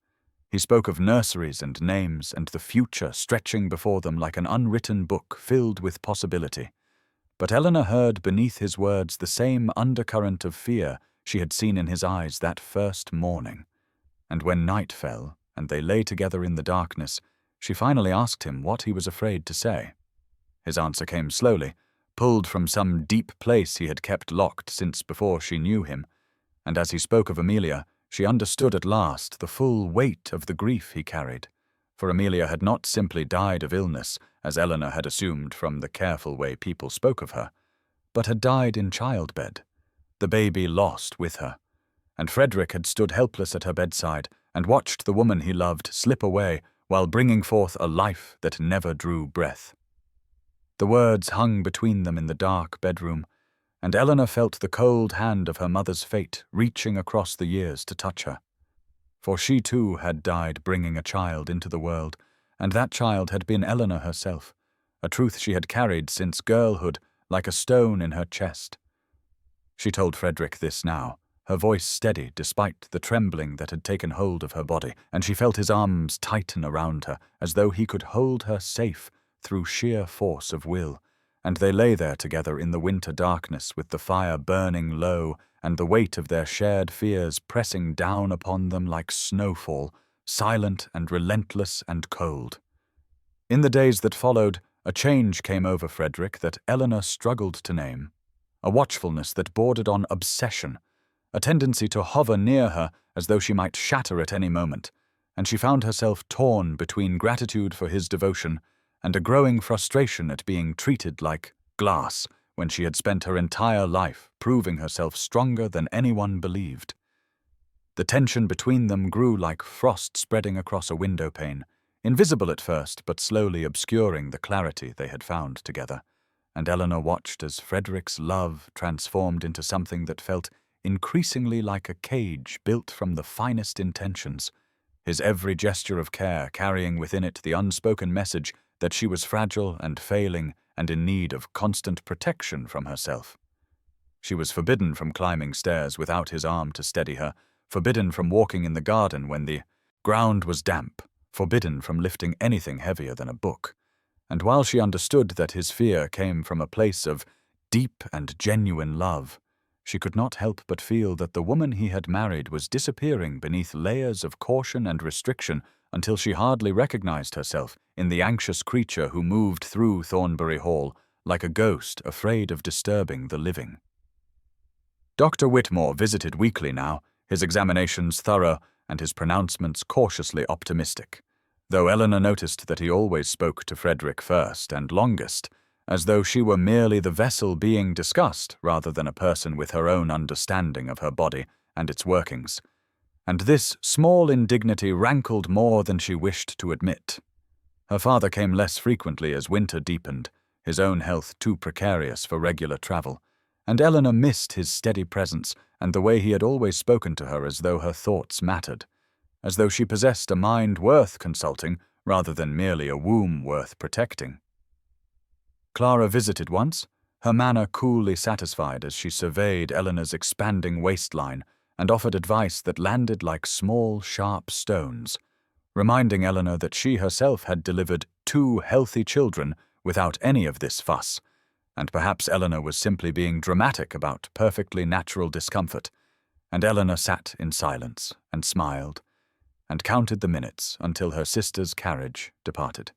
He spoke of nurseries and names and the future stretching before them like an unwritten book filled with possibility. But Eleanor heard beneath his words the same undercurrent of fear she had seen in his eyes that first morning. And when night fell, and they lay together in the darkness, she finally asked him what he was afraid to say. His answer came slowly, pulled from some deep place he had kept locked since before she knew him, and as he spoke of Amelia, she understood at last the full weight of the grief he carried, for Amelia had not simply died of illness, as Eleanor had assumed from the careful way people spoke of her, but had died in childbed, the baby lost with her, and Frederick had stood helpless at her bedside and watched the woman he loved slip away while bringing forth a life that never drew breath. The words hung between them in the dark bedroom, and Eleanor felt the cold hand of her mother's fate reaching across the years to touch her. For she too had died bringing a child into the world, and that child had been Eleanor herself, a truth she had carried since girlhood like a stone in her chest. She told Frederick this now, her voice steady despite the trembling that had taken hold of her body, and she felt his arms tighten around her as though he could hold her safe through sheer force of will, and they lay there together in the winter darkness with the fire burning low and the weight of their shared fears pressing down upon them like snowfall, silent and relentless and cold. In the days that followed, a change came over Frederick that Eleanor struggled to name, a watchfulness that bordered on obsession, a tendency to hover near her as though she might shatter at any moment, and she found herself torn between gratitude for his devotion and a growing frustration at being treated like glass when she had spent her entire life proving herself stronger than anyone believed. The tension between them grew like frost spreading across a window pane, invisible at first but slowly obscuring the clarity they had found together, and Eleanor watched as Frederick's love transformed into something that felt increasingly like a cage built from the finest intentions, his every gesture of care carrying within it the unspoken message that she was fragile and failing and in need of constant protection from herself. She was forbidden from climbing stairs without his arm to steady her, forbidden from walking in the garden when the ground was damp, forbidden from lifting anything heavier than a book. And while she understood that his fear came from a place of deep and genuine love, she could not help but feel that the woman he had married was disappearing beneath layers of caution and restriction until she hardly recognized herself in the anxious creature who moved through Thornbury Hall like a ghost afraid of disturbing the living. Dr. Whitmore visited weekly now, his examinations thorough and his pronouncements cautiously optimistic, though Eleanor noticed that he always spoke to Frederick first and longest, as though she were merely the vessel being discussed rather than a person with her own understanding of her body and its workings. And this small indignity rankled more than she wished to admit. Her father came less frequently as winter deepened, his own health too precarious for regular travel, and Eleanor missed his steady presence and the way he had always spoken to her as though her thoughts mattered, as though she possessed a mind worth consulting rather than merely a womb worth protecting. Clara visited once, her manner coolly satisfied as she surveyed Eleanor's expanding waistline and offered advice that landed like small, sharp stones, reminding Eleanor that she herself had delivered 2 healthy children without any of this fuss, and perhaps Eleanor was simply being dramatic about perfectly natural discomfort, and Eleanor sat in silence and smiled and counted the minutes until her sister's carriage departed.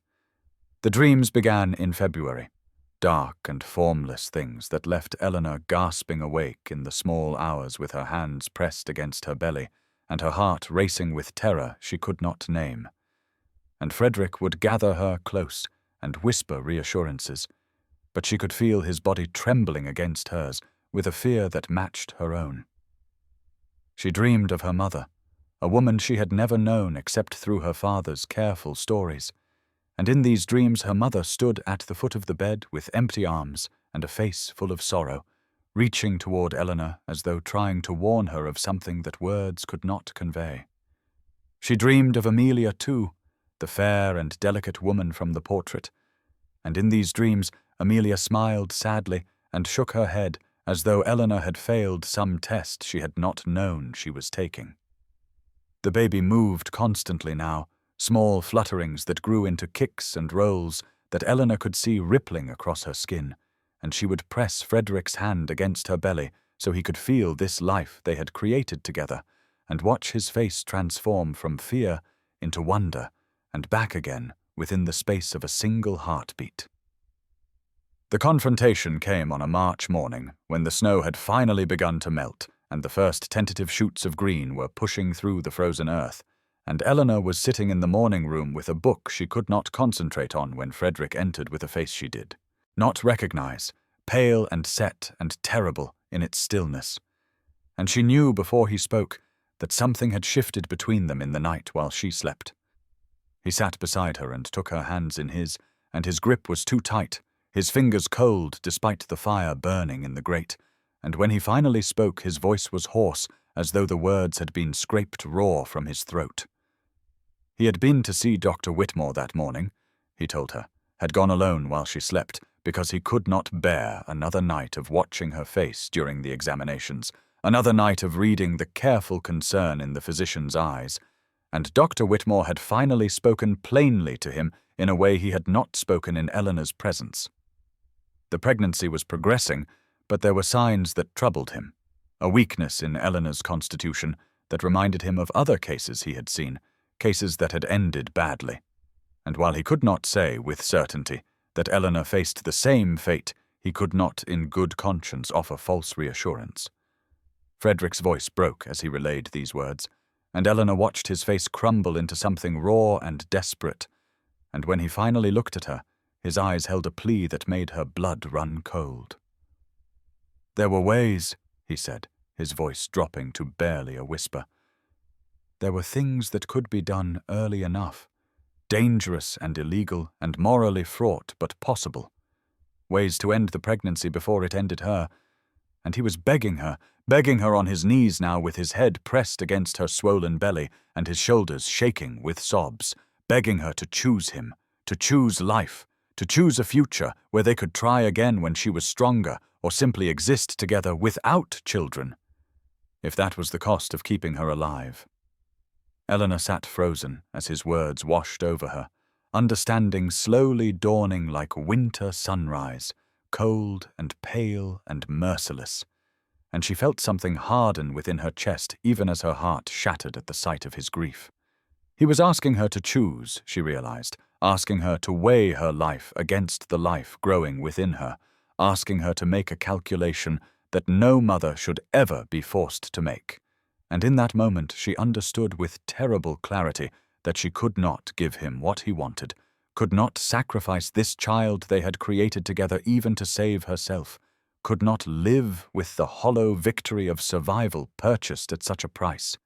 The dreams began in February, dark and formless things that left Eleanor gasping awake in the small hours with her hands pressed against her belly and her heart racing with terror she could not name. And Frederick would gather her close and whisper reassurances, but she could feel his body trembling against hers with a fear that matched her own. She dreamed of her mother, a woman she had never known except through her father's careful stories, and in these dreams her mother stood at the foot of the bed with empty arms and a face full of sorrow, reaching toward Eleanor as though trying to warn her of something that words could not convey. She dreamed of Amelia too, the fair and delicate woman from the portrait, and in these dreams Amelia smiled sadly and shook her head as though Eleanor had failed some test she had not known she was taking. The baby moved constantly now, small flutterings that grew into kicks and rolls that Eleanor could see rippling across her skin, and she would press Frederick's hand against her belly so he could feel this life they had created together, and watch his face transform from fear into wonder and back again within the space of a single heartbeat. The confrontation came on a March morning when the snow had finally begun to melt and the first tentative shoots of green were pushing through the frozen earth, and Eleanor was sitting in the morning room with a book she could not concentrate on when Frederick entered with a face she did not recognize, pale and set and terrible in its stillness. And she knew before he spoke that something had shifted between them in the night while she slept. He sat beside her and took her hands in his, and his grip was too tight, his fingers cold despite the fire burning in the grate, and when he finally spoke his voice was hoarse as though the words had been scraped raw from his throat. He had been to see Dr. Whitmore that morning, he told her, had gone alone while she slept because he could not bear another night of watching her face during the examinations, another night of reading the careful concern in the physician's eyes, and Dr. Whitmore had finally spoken plainly to him in a way he had not spoken in Eleanor's presence. The pregnancy was progressing, but there were signs that troubled him, a weakness in Eleanor's constitution that reminded him of other cases he had seen, cases that had ended badly. And while he could not say with certainty that Eleanor faced the same fate, he could not in good conscience offer false reassurance. Frederick's voice broke as he relayed these words, and Eleanor watched his face crumble into something raw and desperate, and when he finally looked at her, his eyes held a plea that made her blood run cold. "There were ways," he said, his voice dropping to barely a whisper. "There were things that could be done early enough, dangerous and illegal and morally fraught but possible, ways to end the pregnancy before it ended her." And he was begging her on his knees now with his head pressed against her swollen belly and his shoulders shaking with sobs, begging her to choose him, to choose life, to choose a future where they could try again when she was stronger or simply exist together without children, if that was the cost of keeping her alive. Eleanor sat frozen as his words washed over her, understanding slowly dawning like winter sunrise, cold and pale and merciless, and she felt something harden within her chest even as her heart shattered at the sight of his grief. He was asking her to choose, she realized, asking her to weigh her life against the life growing within her, asking her to make a calculation that no mother should ever be forced to make. And in that moment she understood with terrible clarity that she could not give him what he wanted, could not sacrifice this child they had created together even to save herself, could not live with the hollow victory of survival purchased at such a price.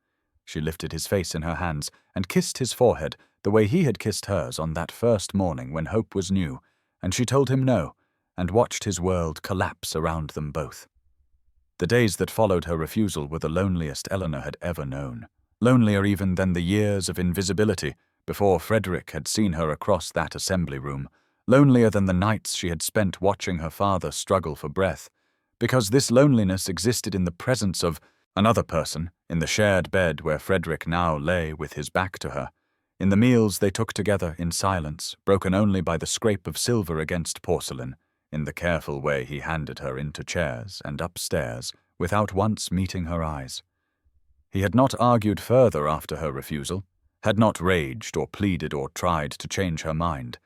She lifted his face in her hands and kissed his forehead the way he had kissed hers on that first morning when hope was new, and she told him no, and watched his world collapse around them both. The days that followed her refusal were the loneliest Eleanor had ever known, lonelier even than the years of invisibility before Frederick had seen her across that assembly room, lonelier than the nights she had spent watching her father struggle for breath, because this loneliness existed in the presence of another person in the shared bed where Frederick now lay with his back to her, in the meals they took together in silence, broken only by the scrape of silver against porcelain, in the careful way he handed her into chairs and upstairs without once meeting her eyes. He had not argued further after her refusal, had not raged or pleaded or tried to change her mind,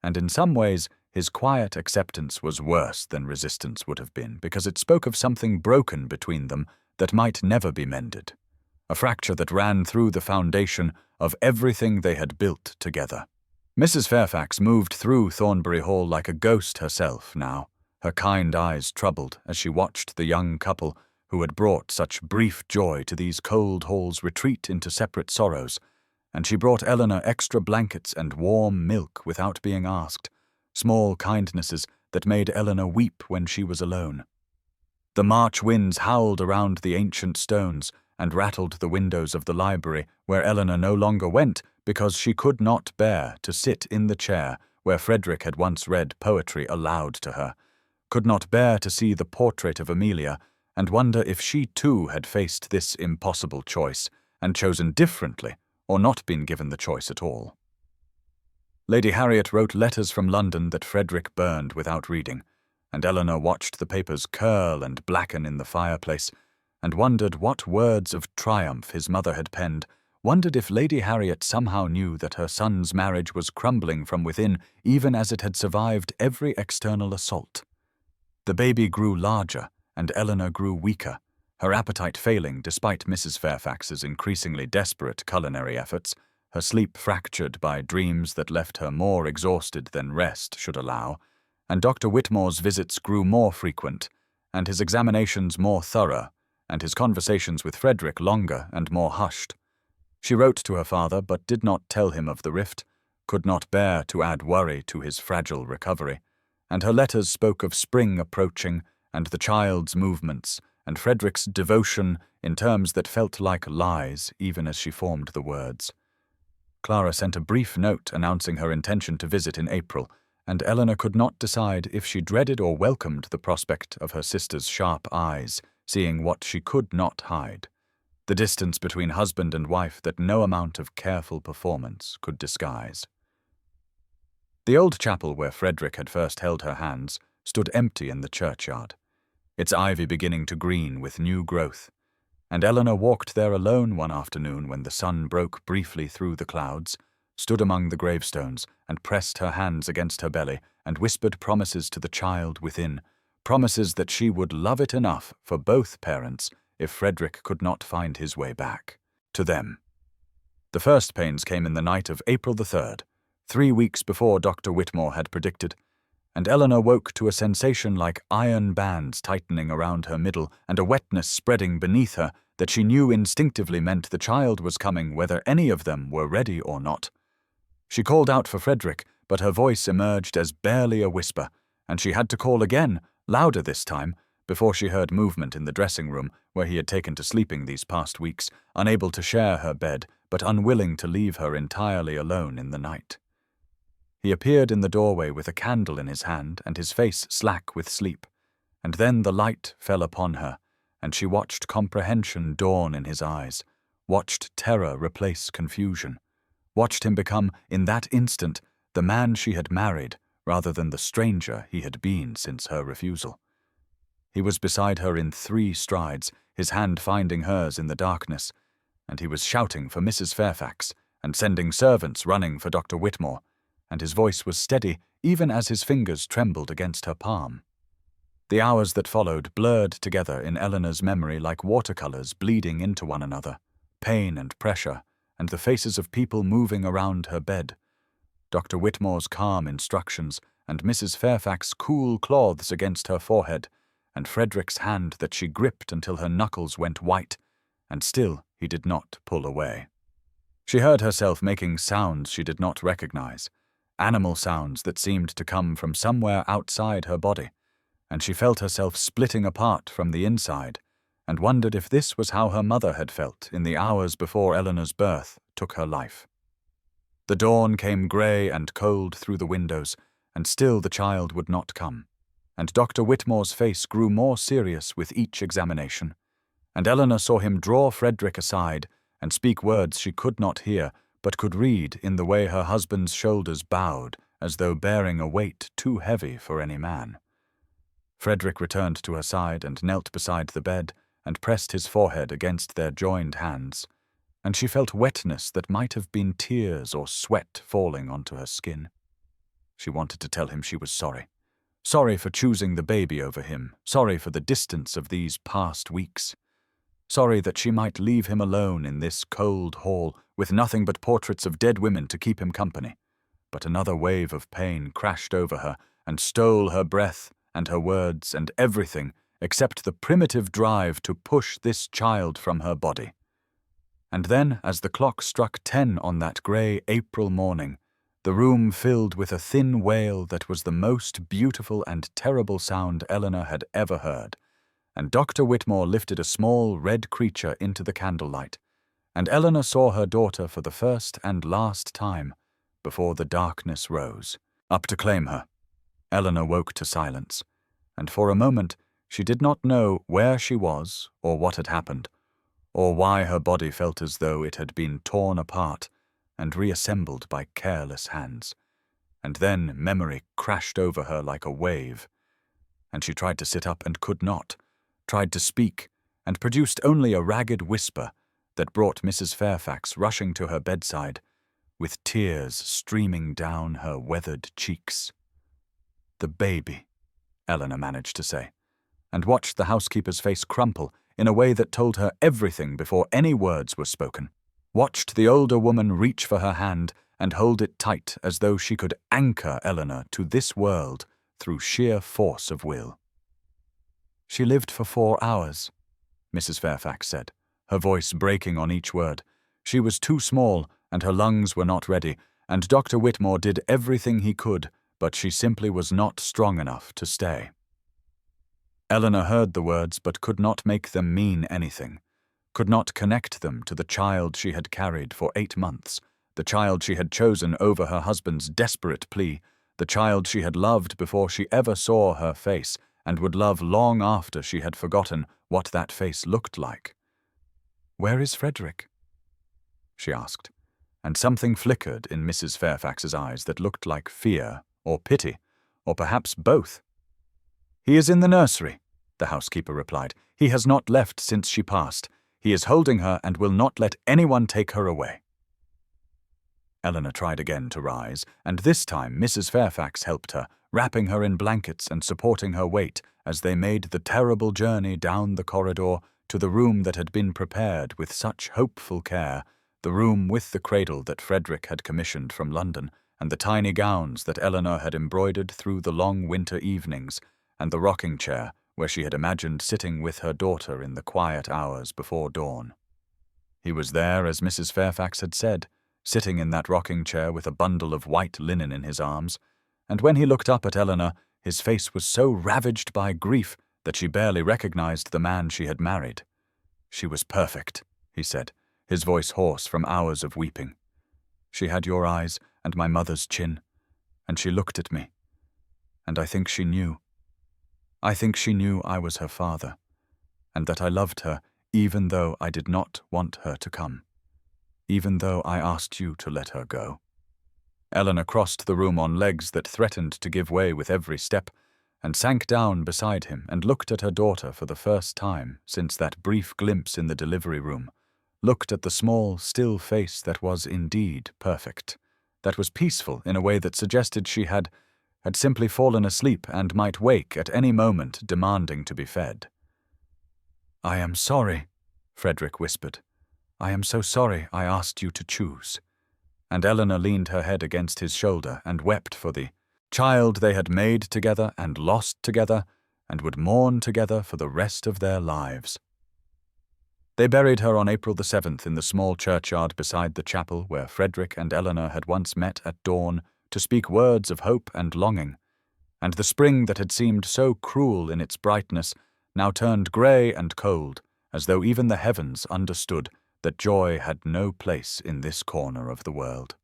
and in some ways his quiet acceptance was worse than resistance would have been, because it spoke of something broken between them that might never be mended, a fracture that ran through the foundation of everything they had built together. Mrs. Fairfax moved through Thornbury Hall like a ghost herself now, her kind eyes troubled as she watched the young couple who had brought such brief joy to these cold halls retreat into separate sorrows, and she brought Eleanor extra blankets and warm milk without being asked, small kindnesses that made Eleanor weep when she was alone. The March winds howled around the ancient stones and rattled the windows of the library where Eleanor no longer went because she could not bear to sit in the chair where Frederick had once read poetry aloud to her, could not bear to see the portrait of Amelia, and wonder if she too had faced this impossible choice and chosen differently or not been given the choice at all. Lady Harriet wrote letters from London that Frederick burned without reading, and Eleanor watched the papers curl and blacken in the fireplace, and wondered what words of triumph his mother had penned, wondered if Lady Harriet somehow knew that her son's marriage was crumbling from within even as it had survived every external assault. The baby grew larger, and Eleanor grew weaker, her appetite failing despite Mrs. Fairfax's increasingly desperate culinary efforts, her sleep fractured by dreams that left her more exhausted than rest should allow, and Dr. Whitmore's visits grew more frequent, and his examinations more thorough, and his conversations with Frederick longer and more hushed. She wrote to her father but did not tell him of the rift, could not bear to add worry to his fragile recovery, and her letters spoke of spring approaching and the child's movements and Frederick's devotion in terms that felt like lies even as she formed the words. Clara sent a brief note announcing her intention to visit in April, and Eleanor could not decide if she dreaded or welcomed the prospect of her sister's sharp eyes, seeing what she could not hide, the distance between husband and wife that no amount of careful performance could disguise. The old chapel where Frederick had first held her hands stood empty in the churchyard, its ivy beginning to green with new growth, and Eleanor walked there alone one afternoon when the sun broke briefly through the clouds, stood among the gravestones and pressed her hands against her belly and whispered promises to the child within, promises that she would love it enough for both parents if Frederick could not find his way back to them. The first pains came in the night of April the 3rd, 3 weeks before Dr. Whitmore had predicted, and Eleanor woke to a sensation like iron bands tightening around her middle and a wetness spreading beneath her that she knew instinctively meant the child was coming whether any of them were ready or not. She called out for Frederick, but her voice emerged as barely a whisper, and she had to call again, louder this time, before she heard movement in the dressing room where he had taken to sleeping these past weeks, unable to share her bed, but unwilling to leave her entirely alone in the night. He appeared in the doorway with a candle in his hand and his face slack with sleep, and then the light fell upon her, and she watched comprehension dawn in his eyes, watched terror replace confusion, watched him become, in that instant, the man she had married rather than the stranger he had been since her refusal. He was beside her in 3 strides, his hand finding hers in the darkness, and he was shouting for Mrs. Fairfax and sending servants running for Dr. Whitmore, and his voice was steady even as his fingers trembled against her palm. The hours that followed blurred together in Eleanor's memory like watercolors bleeding into one another, pain and pressure, and the faces of people moving around her bed. Dr. Whitmore's calm instructions, and Mrs. Fairfax's cool cloths against her forehead, and Frederick's hand that she gripped until her knuckles went white, and still he did not pull away. She heard herself making sounds she did not recognize, animal sounds that seemed to come from somewhere outside her body, and she felt herself splitting apart from the inside, and wondered if this was how her mother had felt in the hours before Eleanor's birth took her life. The dawn came grey and cold through the windows, and still the child would not come, and Dr. Whitmore's face grew more serious with each examination, and Eleanor saw him draw Frederick aside and speak words she could not hear, but could read in the way her husband's shoulders bowed, as though bearing a weight too heavy for any man. Frederick returned to her side and knelt beside the bed and pressed his forehead against their joined hands, and she felt wetness that might have been tears or sweat falling onto her skin. She wanted to tell him she was sorry. Sorry for choosing the baby over him, sorry for the distance of these past weeks. Sorry that she might leave him alone in this cold hall with nothing but portraits of dead women to keep him company. But another wave of pain crashed over her and stole her breath and her words and everything except the primitive drive to push this child from her body. And then, as the clock struck 10 on that grey April morning, the room filled with a thin wail that was the most beautiful and terrible sound Eleanor had ever heard, and Dr. Whitmore lifted a small red creature into the candlelight, and Eleanor saw her daughter for the first and last time before the darkness rose, up to claim her. Eleanor woke to silence, and for a moment she did not know where she was or what had happened, or why her body felt as though it had been torn apart and reassembled by careless hands. And then memory crashed over her like a wave, and she tried to sit up and could not, tried to speak, and produced only a ragged whisper that brought Mrs. Fairfax rushing to her bedside, with tears streaming down her weathered cheeks. "The baby," Eleanor managed to say, and watched the housekeeper's face crumple in a way that told her everything before any words were spoken. Watched the older woman reach for her hand and hold it tight as though she could anchor Eleanor to this world through sheer force of will. "She lived for 4 hours," Mrs. Fairfax said, her voice breaking on each word. She was too small, and her lungs were not ready, and Dr. Whitmore did everything he could, but she simply was not strong enough to stay. Eleanor heard the words but could not make them mean anything, could not connect them to the child she had carried for 8 months, the child she had chosen over her husband's desperate plea, the child she had loved before she ever saw her face, and would love long after she had forgotten what that face looked like. "Where is Frederick?" she asked, and something flickered in Mrs. Fairfax's eyes that looked like fear or pity, or perhaps both. "He is in the nursery," the housekeeper replied. "He has not left since she passed. He is holding her and will not let anyone take her away." Eleanor tried again to rise, and this time Mrs. Fairfax helped her, wrapping her in blankets and supporting her weight as they made the terrible journey down the corridor to the room that had been prepared with such hopeful care, the room with the cradle that Frederick had commissioned from London, and the tiny gowns that Eleanor had embroidered through the long winter evenings, and the rocking chair where she had imagined sitting with her daughter in the quiet hours before dawn. He was there, as Mrs. Fairfax had said, sitting in that rocking chair with a bundle of white linen in his arms, and when he looked up at Eleanor, his face was so ravaged by grief that she barely recognized the man she had married. "She was perfect," he said, his voice hoarse from hours of weeping. "She had your eyes and my mother's chin, and she looked at me, and I think she knew. I think she knew I was her father, and that I loved her even though I did not want her to come, even though I asked you to let her go." Eleanor crossed the room on legs that threatened to give way with every step, and sank down beside him and looked at her daughter for the first time since that brief glimpse in the delivery room, looked at the small, still face that was indeed perfect, that was peaceful in a way that suggested she had had simply fallen asleep and might wake at any moment demanding to be fed. "I am sorry," Frederick whispered. "I am so sorry I asked you to choose." And Eleanor leaned her head against his shoulder and wept for the child they had made together and lost together and would mourn together for the rest of their lives. They buried her on April the 7th in the small churchyard beside the chapel where Frederick and Eleanor had once met at dawn to speak words of hope and longing, and the spring that had seemed so cruel in its brightness now turned grey and cold, as though even the heavens understood that joy had no place in this corner of the world.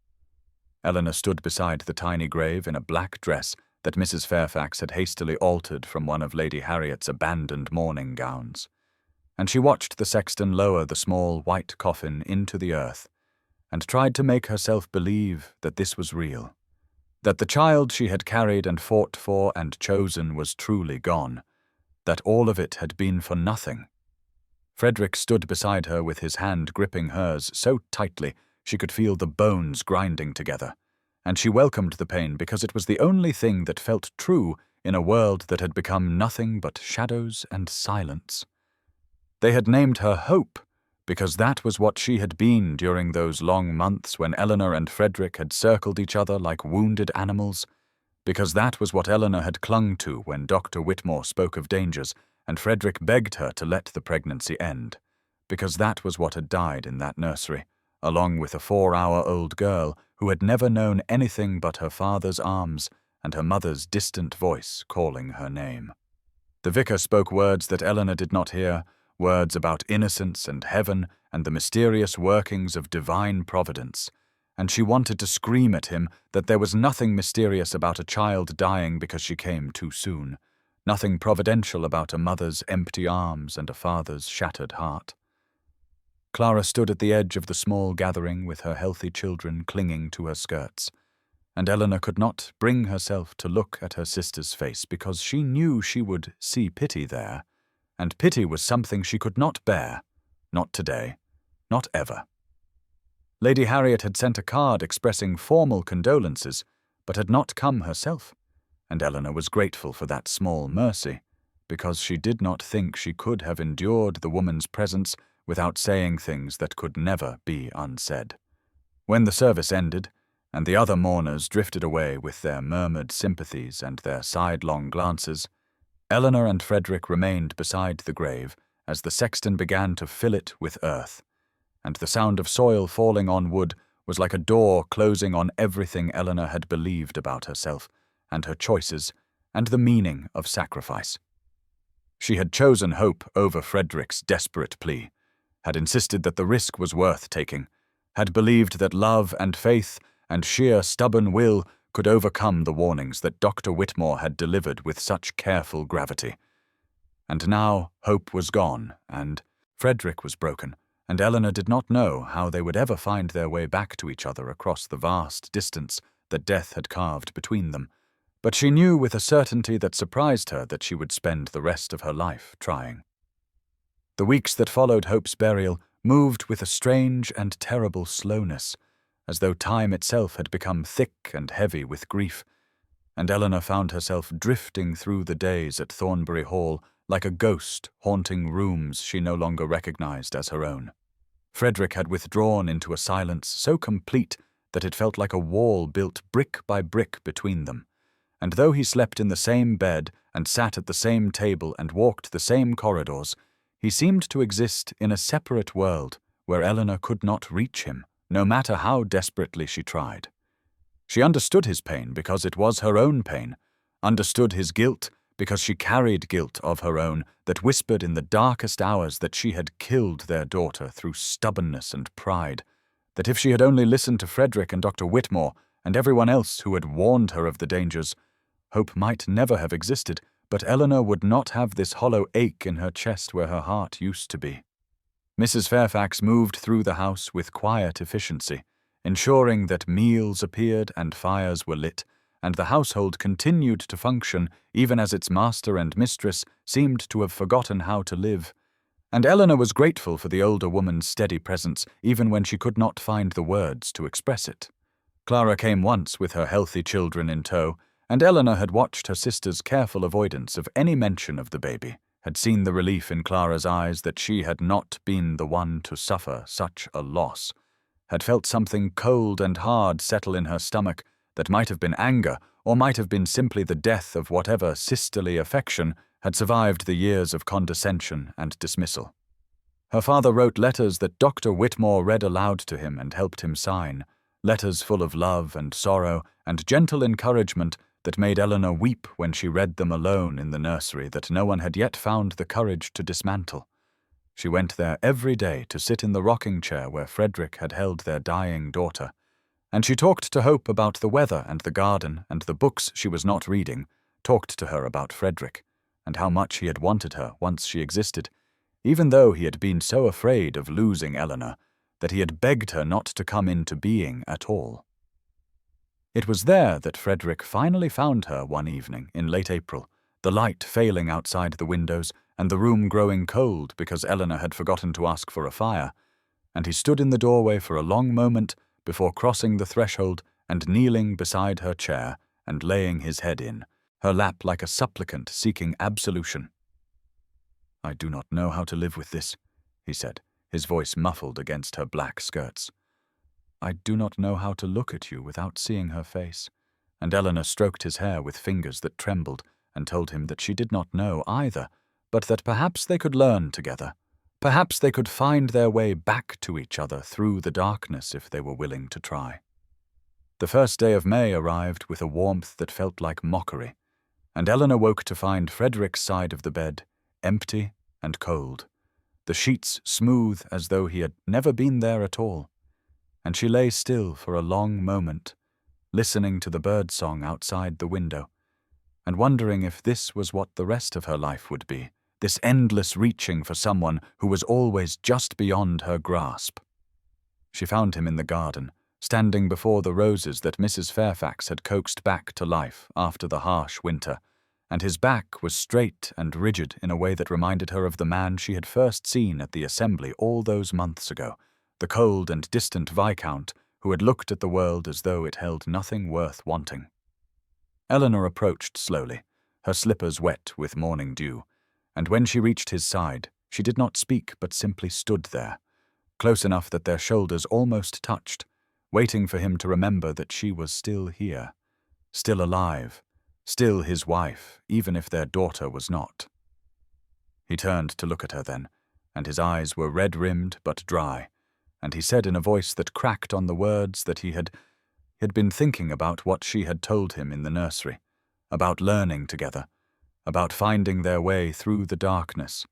Eleanor stood beside the tiny grave in a black dress that Mrs. Fairfax had hastily altered from one of Lady Harriet's abandoned mourning gowns, and she watched the sexton lower the small white coffin into the earth, and tried to make herself believe that this was real, that the child she had carried and fought for and chosen was truly gone, that all of it had been for nothing. Frederick stood beside her with his hand gripping hers so tightly she could feel the bones grinding together, and she welcomed the pain because it was the only thing that felt true in a world that had become nothing but shadows and silence. They had named her Hope because that was what she had been during those long months when Eleanor and Frederick had circled each other like wounded animals, because that was what Eleanor had clung to when Dr. Whitmore spoke of dangers and Frederick begged her to let the pregnancy end, because that was what had died in that nursery, along with a 4-hour-old girl who had never known anything but her father's arms and her mother's distant voice calling her name. The vicar spoke words that Eleanor did not hear, words about innocence and heaven and the mysterious workings of divine providence, and she wanted to scream at him that there was nothing mysterious about a child dying because she came too soon, nothing providential about a mother's empty arms and a father's shattered heart. Clara stood at the edge of the small gathering with her healthy children clinging to her skirts, and Eleanor could not bring herself to look at her sister's face because she knew she would see pity there, and pity was something she could not bear, not today, not ever. Lady Harriet had sent a card expressing formal condolences, but had not come herself, and Eleanor was grateful for that small mercy, because she did not think she could have endured the woman's presence without saying things that could never be unsaid. When the service ended, and the other mourners drifted away with their murmured sympathies and their sidelong glances, Eleanor and Frederick remained beside the grave as the sexton began to fill it with earth, and the sound of soil falling on wood was like a door closing on everything Eleanor had believed about herself and her choices and the meaning of sacrifice. She had chosen hope over Frederick's desperate plea, had insisted that the risk was worth taking, had believed that love and faith and sheer stubborn will could overcome the warnings that Dr. Whitmore had delivered with such careful gravity. And now hope was gone, and Frederick was broken, and Eleanor did not know how they would ever find their way back to each other across the vast distance that death had carved between them, but she knew with a certainty that surprised her that she would spend the rest of her life trying. The weeks that followed Hope's burial moved with a strange and terrible slowness, as though time itself had become thick and heavy with grief, and Eleanor found herself drifting through the days at Thornbury Hall like a ghost haunting rooms she no longer recognized as her own. Frederick had withdrawn into a silence so complete that it felt like a wall built brick by brick between them, and though he slept in the same bed and sat at the same table and walked the same corridors, he seemed to exist in a separate world where Eleanor could not reach him, no matter how desperately she tried. She understood his pain because it was her own pain, understood his guilt because she carried guilt of her own that whispered in the darkest hours that she had killed their daughter through stubbornness and pride, that if she had only listened to Frederick and Dr. Whitmore and everyone else who had warned her of the dangers, hope might never have existed, but Eleanor would not have this hollow ache in her chest where her heart used to be. Mrs. Fairfax moved through the house with quiet efficiency, ensuring that meals appeared and fires were lit, and the household continued to function even as its master and mistress seemed to have forgotten how to live. And Eleanor was grateful for the older woman's steady presence even when she could not find the words to express it. Clara came once with her healthy children in tow, and Eleanor had watched her sister's careful avoidance of any mention of the baby, had seen the relief in Clara's eyes that she had not been the one to suffer such a loss, had felt something cold and hard settle in her stomach that might have been anger or might have been simply the death of whatever sisterly affection had survived the years of condescension and dismissal. Her father wrote letters that Dr. Whitmore read aloud to him and helped him sign, letters full of love and sorrow and gentle encouragement that made Eleanor weep when she read them alone in the nursery that no one had yet found the courage to dismantle. She went there every day to sit in the rocking chair where Frederick had held their dying daughter, and she talked to Hope about the weather and the garden and the books she was not reading, talked to her about Frederick, and how much he had wanted her once she existed, even though he had been so afraid of losing Eleanor that he had begged her not to come into being at all. It was there that Frederick finally found her one evening in late April, the light failing outside the windows and the room growing cold because Eleanor had forgotten to ask for a fire, and he stood in the doorway for a long moment before crossing the threshold and kneeling beside her chair and laying his head in, her lap like a supplicant seeking absolution. "I do not know how to live with this," he said, his voice muffled against her black skirts. "I do not know how to look at you without seeing her face," and Eleanor stroked his hair with fingers that trembled and told him that she did not know either, but that perhaps they could learn together. Perhaps they could find their way back to each other through the darkness if they were willing to try. The first day of May arrived with a warmth that felt like mockery, and Eleanor woke to find Frederick's side of the bed empty and cold, the sheets smooth as though he had never been there at all, and she lay still for a long moment, listening to the birdsong outside the window, and wondering if this was what the rest of her life would be, this endless reaching for someone who was always just beyond her grasp. She found him in the garden, standing before the roses that Mrs. Fairfax had coaxed back to life after the harsh winter, and his back was straight and rigid in a way that reminded her of the man she had first seen at the assembly all those months ago, the cold and distant Viscount who had looked at the world as though it held nothing worth wanting. Eleanor approached slowly, her slippers wet with morning dew, and when she reached his side, she did not speak but simply stood there, close enough that their shoulders almost touched, waiting for him to remember that she was still here, still alive, still his wife, even if their daughter was not. He turned to look at her then, and his eyes were red-rimmed but dry, and he said in a voice that cracked on the words that he had been thinking about what she had told him in the nursery, about learning together, about finding their way through the darkness,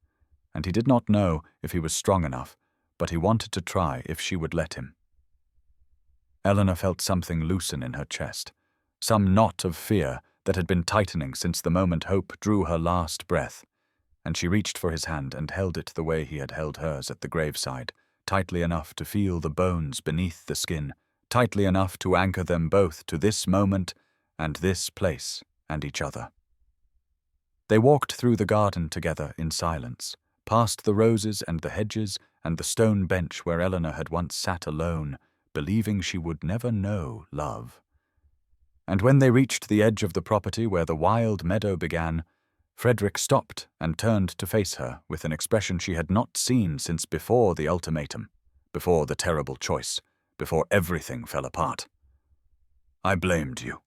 and he did not know if he was strong enough, but he wanted to try if she would let him. Eleanor felt something loosen in her chest, some knot of fear that had been tightening since the moment Hope drew her last breath, and she reached for his hand and held it the way he had held hers at the graveside, tightly enough to feel the bones beneath the skin, tightly enough to anchor them both to this moment and this place and each other. They walked through the garden together in silence, past the roses and the hedges and the stone bench where Eleanor had once sat alone, believing she would never know love. And when they reached the edge of the property where the wild meadow began, Frederick stopped and turned to face her with an expression she had not seen since before the ultimatum, before the terrible choice, before everything fell apart. "I blamed you,"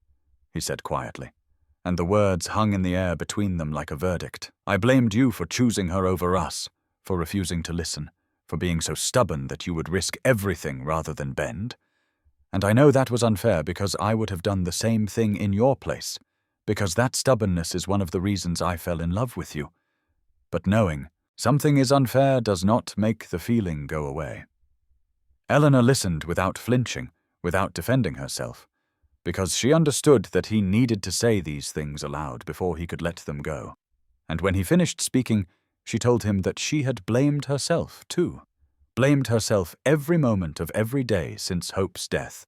he said quietly, and the words hung in the air between them like a verdict. "I blamed you for choosing her over us, for refusing to listen, for being so stubborn that you would risk everything rather than bend. And I know that was unfair because I would have done the same thing in your place, because that stubbornness is one of the reasons I fell in love with you. But knowing something is unfair does not make the feeling go away." Eleanor listened without flinching, without defending herself, because she understood that he needed to say these things aloud before he could let them go. And when he finished speaking, she told him that she had blamed herself, too. Blamed herself every moment of every day since Hope's death,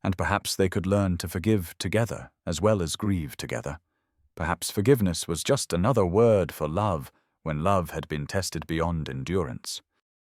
and perhaps they could learn to forgive together as well as grieve together. Perhaps forgiveness was just another word for love when love had been tested beyond endurance.